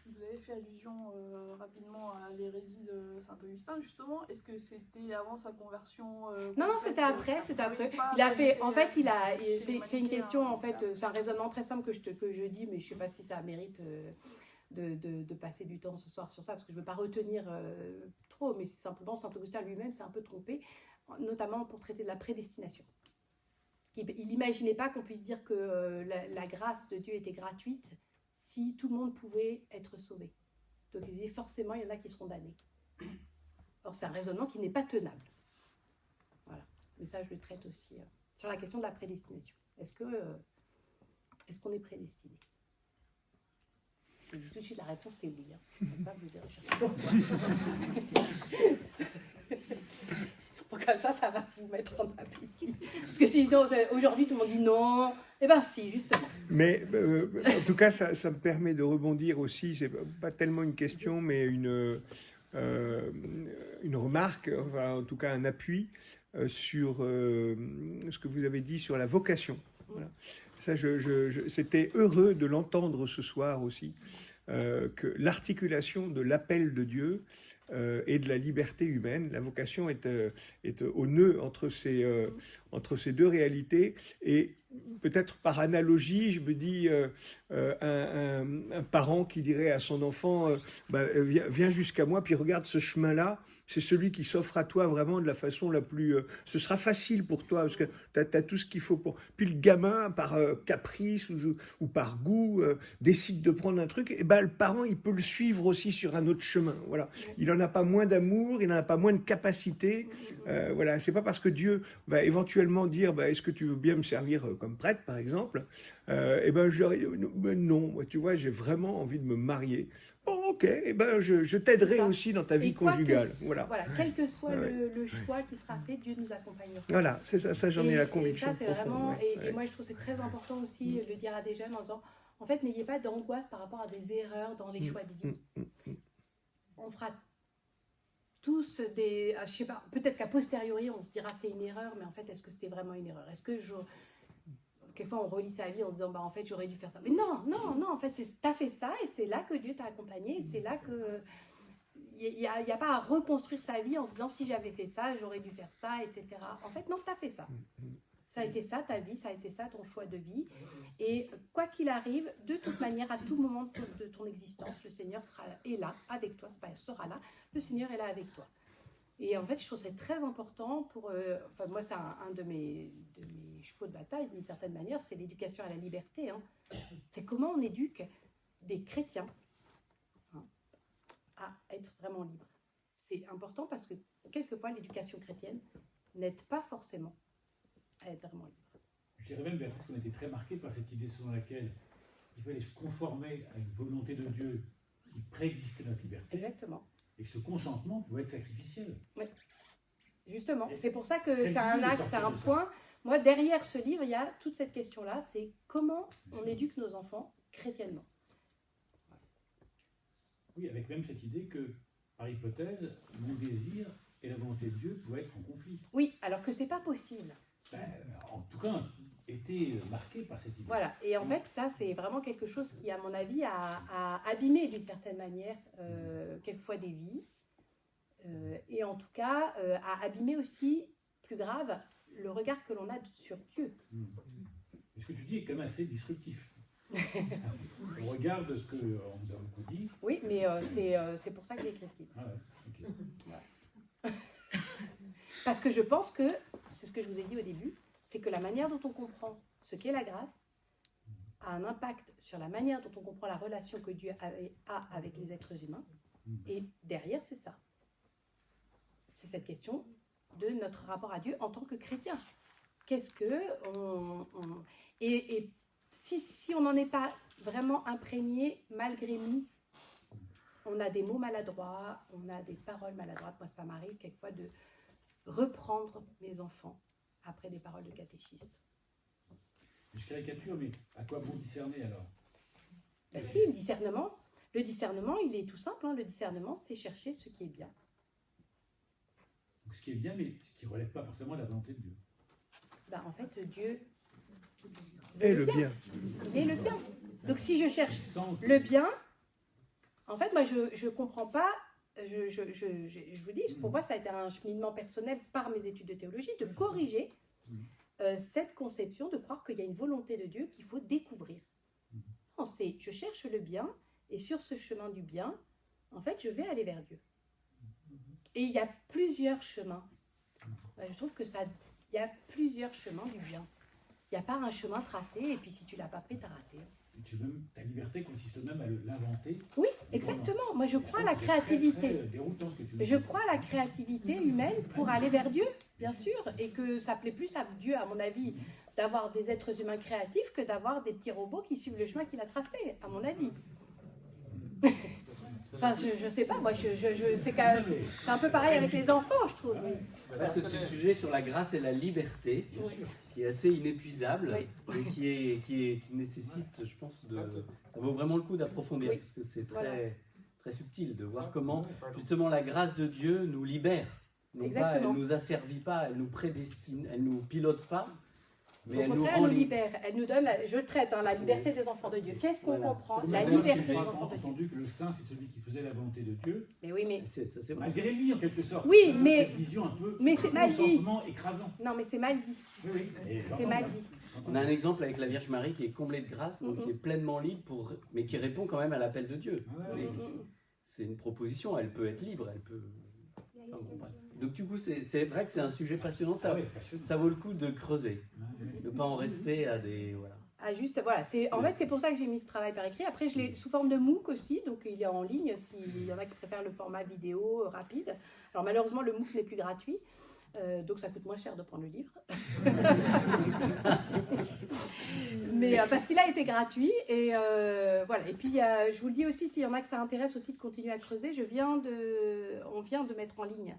Vous avez fait allusion rapidement à l'hérésie de Saint-Augustin, justement. Est-ce que c'était avant sa conversion Non, c'était après. Il a fait, en fait, c'est une question, en fait, c'est un raisonnement très simple que je dis, mais je ne sais pas si ça mérite de passer du temps ce soir sur ça, parce que je ne veux pas retenir trop, mais c'est simplement Saint-Augustin lui-même s'est un peu trompé, notamment pour traiter de la prédestination. Il n'imaginait pas qu'on puisse dire que la grâce de Dieu était gratuite si tout le monde pouvait être sauvé. Donc il disait forcément, il y en a qui seront damnés. Or, c'est un raisonnement qui n'est pas tenable. Voilà. Mais ça, je le traite aussi sur la question de la prédestination. Est-ce qu'on est prédestiné ? Je dis tout de suite, la réponse, c'est oui. Hein. Comme ça, vous irez chercher pourquoi. Comme ça va vous mettre en appétit. Parce que sinon, aujourd'hui, tout le monde dit non. Eh bien, si, justement. Mais en tout cas, ça me permet de rebondir aussi. C'est pas tellement une question, mais une remarque, enfin, en tout cas un appui sur ce que vous avez dit sur la vocation. Voilà. Ça, c'était heureux de l'entendre ce soir aussi, que l'articulation de l'appel de Dieu et de la liberté humaine. La vocation est au nœud entre ces deux réalités. Et peut-être par analogie, je me dis, un parent qui dirait à son enfant, viens jusqu'à moi, puis regarde ce chemin-là, c'est celui qui s'offre à toi vraiment de la façon la plus... ce sera facile pour toi, parce que tu as tout ce qu'il faut pour... Puis le gamin, par caprice ou par goût, décide de prendre un truc, et le parent, il peut le suivre aussi sur un autre chemin. Voilà. Il n'en a pas moins d'amour, il n'en a pas moins de capacité. Voilà. C'est pas parce que Dieu va éventuellement dire, est-ce que tu veux bien me servir comme prêtre, par exemple, non, tu vois, j'ai vraiment envie de me marier. Bon, ok, je t'aiderai aussi dans ta vie conjugale. Voilà, quel que soit le choix qui sera fait, Dieu nous accompagnera. Voilà, c'est ça, j'en ai la conviction. Et ça, c'est vraiment, et moi je trouve que c'est très important aussi de le dire à des jeunes en disant, en fait, n'ayez pas d'angoisse par rapport à des erreurs dans les choix de vie. On fera tous je sais pas, peut-être qu'à posteriori, on se dira c'est une erreur, mais en fait, est-ce que c'était vraiment une erreur? Est-ce que quelquefois, on relit sa vie en se disant, en fait, j'aurais dû faire ça. Mais non, en fait, t'as fait ça et c'est là que Dieu t'a accompagné et c'est là que... Il n'y a pas à reconstruire sa vie en se disant, si j'avais fait ça, j'aurais dû faire ça, etc. En fait, non, t'as fait ça. Ça a été ça, ta vie, ça a été ça, ton choix de vie. Et quoi qu'il arrive, de toute manière, à tout moment de ton existence, le Seigneur est là, avec toi, sera là, le Seigneur est là avec toi. Et en fait, je trouve que c'est très important pour... moi, c'est un de mes chevaux de bataille, d'une certaine manière, c'est l'éducation à la liberté. C'est comment on éduque des chrétiens à être vraiment libres. C'est important parce que, quelquefois, l'éducation chrétienne n'aide pas forcément à être vraiment libre. Je dirais même, Béatrice, qu'on était très marqués par cette idée selon laquelle il fallait se conformer à une volonté de Dieu qui préexistait notre liberté. Exactement. Et que ce consentement pouvait être sacrificiel. Oui, justement. C'est pour ça que c'est un axe, c'est un point. Moi, derrière ce livre, il y a toute cette question-là, c'est comment on éduque nos enfants chrétiennement. Oui, avec même cette idée que, par hypothèse, mon désir et la volonté de Dieu pouvaient être en conflit. Oui, alors que c'est pas possible. En tout cas, été marqué par cette idée. Voilà, et en fait, ça, c'est vraiment quelque chose qui, à mon avis, a abîmé d'une certaine manière, quelquefois des vies, et en tout cas, a abîmé aussi, plus grave, le regard que l'on a sur Dieu. Ce que tu dis est quand même assez disruptif. On regarde ce qu'on nous a beaucoup dit. Oui, mais c'est pour ça que j'ai écrit ce livre. Ah ouais, okay. Voilà. Parce que je pense que, c'est ce que je vous ai dit au début, c'est que la manière dont on comprend ce qu'est la grâce a un impact sur la manière dont on comprend la relation que Dieu a avec les êtres humains. Et derrière, c'est ça. C'est cette question de notre rapport à Dieu en tant que chrétien. Qu'est-ce que Et si on n'en est pas vraiment imprégné, malgré nous, on a des mots maladroits, on a des paroles maladroites. Moi, ça m'arrive quelquefois de reprendre mes enfants après des paroles de catéchistes. Je caricature, mais à quoi bon discerner alors? Si, le discernement, il est tout simple. Le discernement, c'est chercher ce qui est bien. Donc, ce qui est bien, mais ce qui ne relève pas forcément de la volonté de Dieu. En fait, Dieu est le bien. Il est le bien. Donc si je cherche le bien, en fait, moi, je ne comprends pas. Je vous dis, pour moi, ça a été un cheminement personnel par mes études de théologie, de corriger cette conception de croire qu'il y a une volonté de Dieu qu'il faut découvrir. Non, je cherche le bien, et sur ce chemin du bien, en fait, je vais aller vers Dieu. Et il y a plusieurs chemins. Je trouve que il y a plusieurs chemins du bien. Il n'y a pas un chemin tracé, et puis si tu ne l'as pas pris, tu as raté. Ta liberté consiste même à l'inventer. Oui, exactement. Moi, je crois à la créativité. Je crois à la créativité humaine pour aller vers Dieu, bien sûr, et que ça plaît plus à Dieu, à mon avis, d'avoir des êtres humains créatifs que d'avoir des petits robots qui suivent le chemin qu'il a tracé, à mon avis. Enfin, je sais pas, moi, c'est un peu pareil avec les enfants, je trouve. C'est ce sujet sur la grâce et la liberté, qui est assez inépuisable, et qui nécessite, je pense, ça vaut vraiment le coup d'approfondir, parce que c'est très, très subtil de voir comment, justement, la grâce de Dieu nous libère. Non pas, elle ne nous asservit pas, elle nous prédestine, elle ne nous pilote pas, Mais Au elle nous contraire, rend elle nous libre. libère. Elle nous donne, je le traite, la liberté des enfants de Dieu. Qu'est-ce qu'on Voilà. comprend? Ça, c'est La bien. liberté J'ai des enfants de Dieu. entendu que le saint, c'est celui qui faisait la volonté de Dieu, Mais oui, mais Ça, c'est vrai. malgré lui, en quelque sorte. Oui, mais- Cette vision un peu mais c'est mal dit. consentement écrasant. non, mais c'est mal dit. Oui, oui. Et C'est mal dit. On a un exemple avec la Vierge Marie qui est comblée de grâce, donc Mhm. qui est pleinement libre, mais qui répond quand même à l'appel de Dieu. Ouais, Mais ouais. c'est une proposition, elle peut être libre, elle peut... Enfin, bon, bref. Donc du coup, c'est vrai que c'est un sujet passionnant, Ah ouais, passionnant. ça vaut le coup de creuser, Ouais, ouais. de ne pas en rester à des... Voilà. Ah, juste, voilà. En fait, c'est pour ça que j'ai mis ce travail par écrit. Après, je l'ai sous forme de MOOC aussi, donc il est en ligne s'il y en a qui préfèrent le format vidéo rapide. Alors malheureusement, le MOOC n'est plus gratuit. Donc ça coûte moins cher de prendre le livre. Mais parce qu'il a été gratuit. Et voilà. Et puis, je vous le dis aussi, s'il y en a que ça intéresse aussi de continuer à creuser, on vient de mettre en ligne.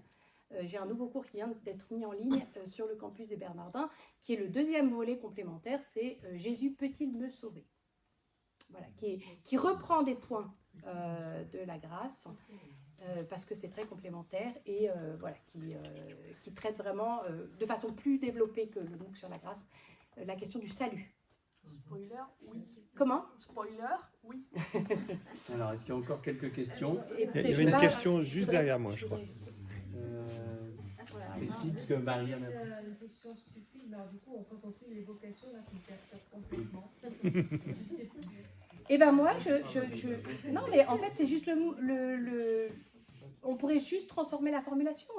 J'ai un nouveau cours qui vient d'être mis en ligne sur le campus des Bernardins, qui est le deuxième volet complémentaire, c'est Jésus peut-il me sauver? Voilà, qui reprend des points de la grâce, parce que c'est très complémentaire et voilà, qui traite vraiment de façon plus développée que le MOOC sur la grâce, la question du salut. Spoiler, oui. Comment? Spoiler, oui. Alors, est-ce qu'il y a encore quelques questions? Et Il y avait une question juste derrière moi, je crois. Voilà. Christine, parce que Marianne... Une question stupide, mais alors du coup, quand on fait les vocations, là, tu me perturbes complètement. Je sais plus. Et ben moi, non, mais en fait, c'est juste on pourrait juste transformer la formulation.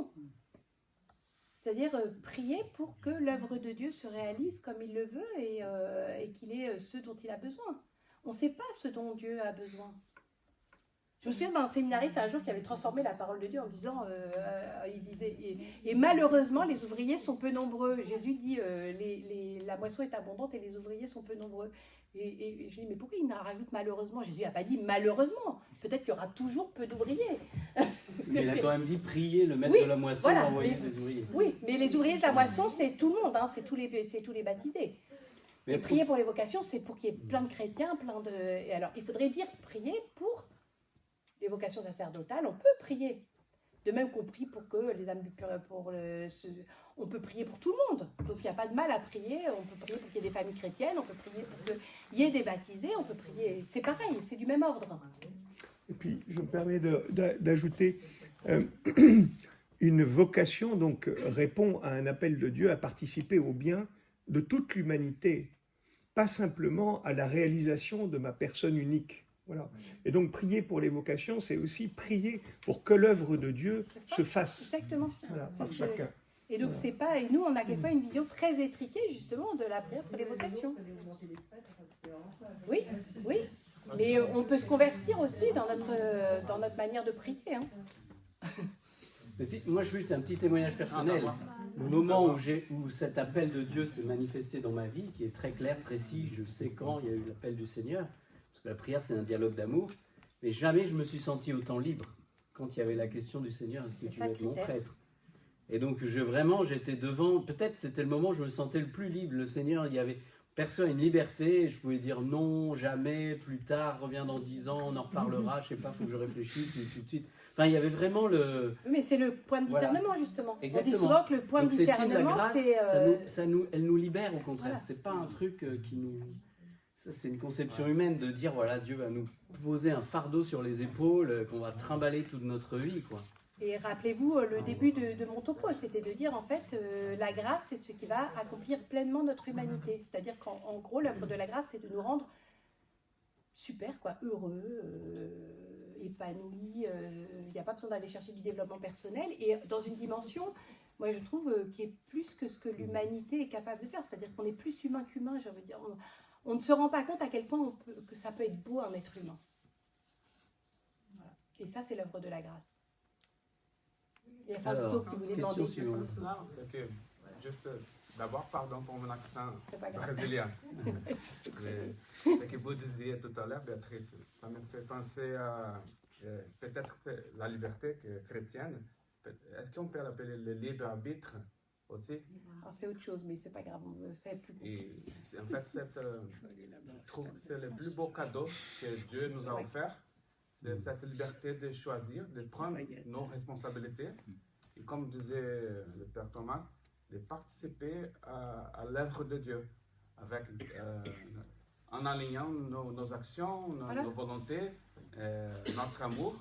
C'est-à-dire prier pour que l'œuvre de Dieu se réalise comme il le veut et qu'il ait ce dont il a besoin. On ne sait pas ce dont Dieu a besoin. Je me souviens d'un séminariste un jour qui avait transformé la parole de Dieu en disant, il disait, et malheureusement les ouvriers sont peu nombreux. Jésus dit, la moisson est abondante et les ouvriers sont peu nombreux. Et je dis, mais pourquoi il rajoute malheureusement? Jésus n'a pas dit malheureusement. Peut-être qu'il y aura toujours peu d'ouvriers. Mais il a quand même dit prier le maître Oui, de la moisson, voilà, envoyer mais- des ouvriers. Oui, mais les ouvriers de la moisson, c'est tout le monde, hein, c'est tous les baptisés. Mais Et prier pour les vocations, c'est pour qu'il y ait plein de chrétiens, Et alors, il faudrait dire prier pour les vocations sacerdotales. On peut prier. De même qu'on prie pour que les âmes du on peut prier pour tout le monde. Donc il n'y a pas de mal à prier. On peut prier pour qu'il y ait des familles chrétiennes. On peut prier pour qu'il y ait des baptisés. On peut prier. C'est pareil, c'est du même ordre. Et puis, je me permets d'ajouter, une vocation donc répond à un appel de Dieu à participer au bien de toute l'humanité, pas simplement à la réalisation de ma personne unique. Voilà. Et donc, prier pour les vocations, c'est aussi prier pour que l'œuvre de Dieu se fasse. Exactement. Voilà, C'est par ce que- chacun. Et donc c'est pas. Et nous, on a quelquefois une vision très étriquée justement de la prière pour les vocations. Oui, oui. Mais on peut se convertir aussi dans notre manière de prier. Hein. Mais si, moi, je veux juste un petit témoignage personnel. Le moment où cet appel de Dieu s'est manifesté dans ma vie, qui est très clair, précis, je sais quand il y a eu l'appel du Seigneur, parce que la prière, c'est un dialogue d'amour, mais jamais je me suis senti autant libre quand il y avait la question du Seigneur, est-ce que C'est tu ça veux être qui mon t'aide. prêtre? Et donc, j'étais devant, peut-être c'était le moment où je me sentais le plus libre. Le Seigneur, il y avait personne, une liberté, je pouvais dire non, jamais, plus tard, reviens dans 10 ans, on en reparlera, je sais pas, faut que je réfléchisse, mais tout de suite. Enfin, il y avait vraiment le... Mais c'est le point de Voilà. discernement justement. Exactement. On dit souvent que le point Donc, de cette signe de la discernement, grâce, c'est. elle nous libère au contraire. Voilà. C'est pas un truc qui nous. Ça, c'est une conception humaine de dire voilà, Dieu va nous poser un fardeau sur les épaules qu'on va trimballer toute notre vie, quoi. Et rappelez-vous, le début de mon topo, c'était de dire en fait, la grâce, c'est ce qui va accomplir pleinement notre humanité. C'est-à-dire qu'en gros, l'œuvre de la grâce, c'est de nous rendre super, quoi, heureux, épanouis. Il n'y a pas besoin d'aller chercher du développement personnel. Et dans une dimension, moi je trouve, qui est plus que ce que l'humanité est capable de faire. C'est-à-dire qu'on est plus humain qu'humain, j'ai envie de dire. On ne se rend pas compte à quel point que ça peut être beau un être humain. Voilà. Et ça, c'est l'œuvre de la grâce. Il y a Fausto qui voulait question demander. suivante. Non, c'est que, juste d'abord, pardon pour mon accent C'est pas grave. brésilien. Mais ce que vous disiez tout à l'heure, Béatrice, ça me fait penser à peut-être c'est la liberté chrétienne. Est-ce qu'on peut l'appeler le libre arbitre aussi? Alors, c'est autre chose, mais c'est pas grave. C'est plus Et en fait, je trouve que c'est le plus beau cadeau que Dieu nous a offert. C'est cette liberté de choisir, de prendre nos responsabilités. Et comme disait le Père Thomas, de participer à l'œuvre de Dieu, avec, en alignant nos actions, nos volontés, notre amour,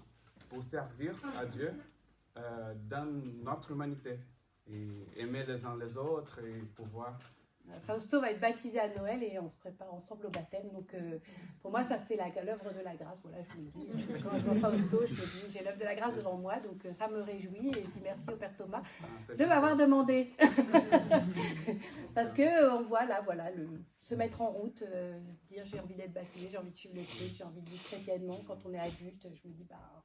pour servir à Dieu dans notre humanité, et aimer les uns les autres et pouvoir... Fausto va être baptisé à Noël et on se prépare ensemble au baptême. Donc pour moi, ça c'est l'œuvre de la grâce. Voilà, je vous le dis. Quand je vois Fausto, je me dis j'ai l'œuvre de la grâce devant moi. Donc ça me réjouit et je dis merci au Père Thomas de m'avoir demandé. Parce que on voit là, voilà, se mettre en route, dire j'ai envie d'être baptisé, j'ai envie de suivre le Christ, j'ai envie de vivre chrétiennement. Quand on est adulte, je me dis bah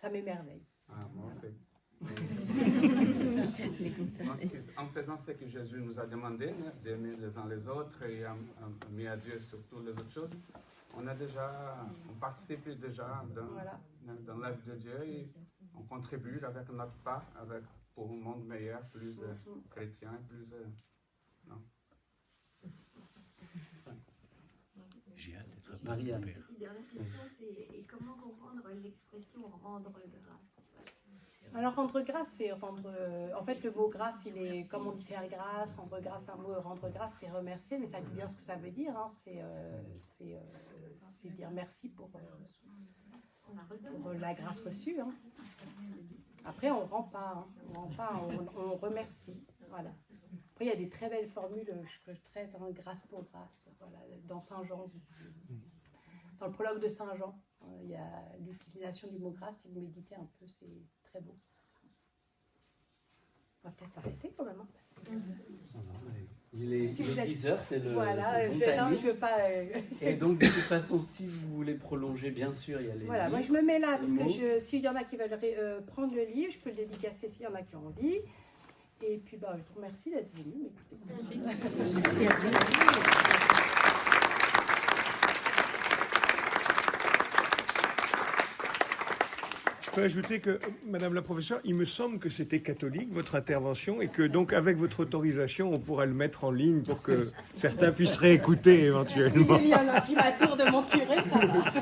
ça m'émerveille. Moi aussi. En faisant ce que Jésus nous a demandé, d'aimer les uns les autres et aimer à Dieu sur toutes les autres choses, on participe déjà dans l'œuvre de Dieu et on contribue avec notre part pour un monde meilleur, plus chrétien, plus... J'ai hâte d'être marié. Une petite dernière question, c'est et comment comprendre l'expression rendre grâce? Alors rendre grâce, c'est rendre... en fait, le mot grâce, il est, comme on dit faire grâce, rendre grâce, un mot, rendre grâce, c'est remercier, mais ça dit bien ce que ça veut dire. Hein, c'est dire merci pour la grâce reçue. Hein. Après, on ne rend pas, on remercie. Voilà. Après, il y a des très belles formules que je traite, hein, grâce pour grâce. Voilà, dans Saint Jean, dans le prologue de Saint Jean, il y a l'utilisation du mot grâce. Si vous méditez un peu, c'est très beau. On va peut-être s'arrêter quand même. Hein, parce que... Il est 10h, c'est le voilà, bon je veux pas... Et donc, de toute façon, si vous voulez prolonger, bien sûr, il y a les voilà, livres, moi je me mets là, parce que s'il y en a qui veulent prendre le livre, je peux le dédicacer s'il y en a qui ont envie. Et puis, je vous remercie d'être venu. Merci à vous. Je peux ajouter que, Madame la professeure, il me semble que c'était catholique, votre intervention, et que donc, avec votre autorisation, on pourra le mettre en ligne pour que certains puissent réécouter éventuellement. Si Julien a pris ma tour de mon curé, ça va.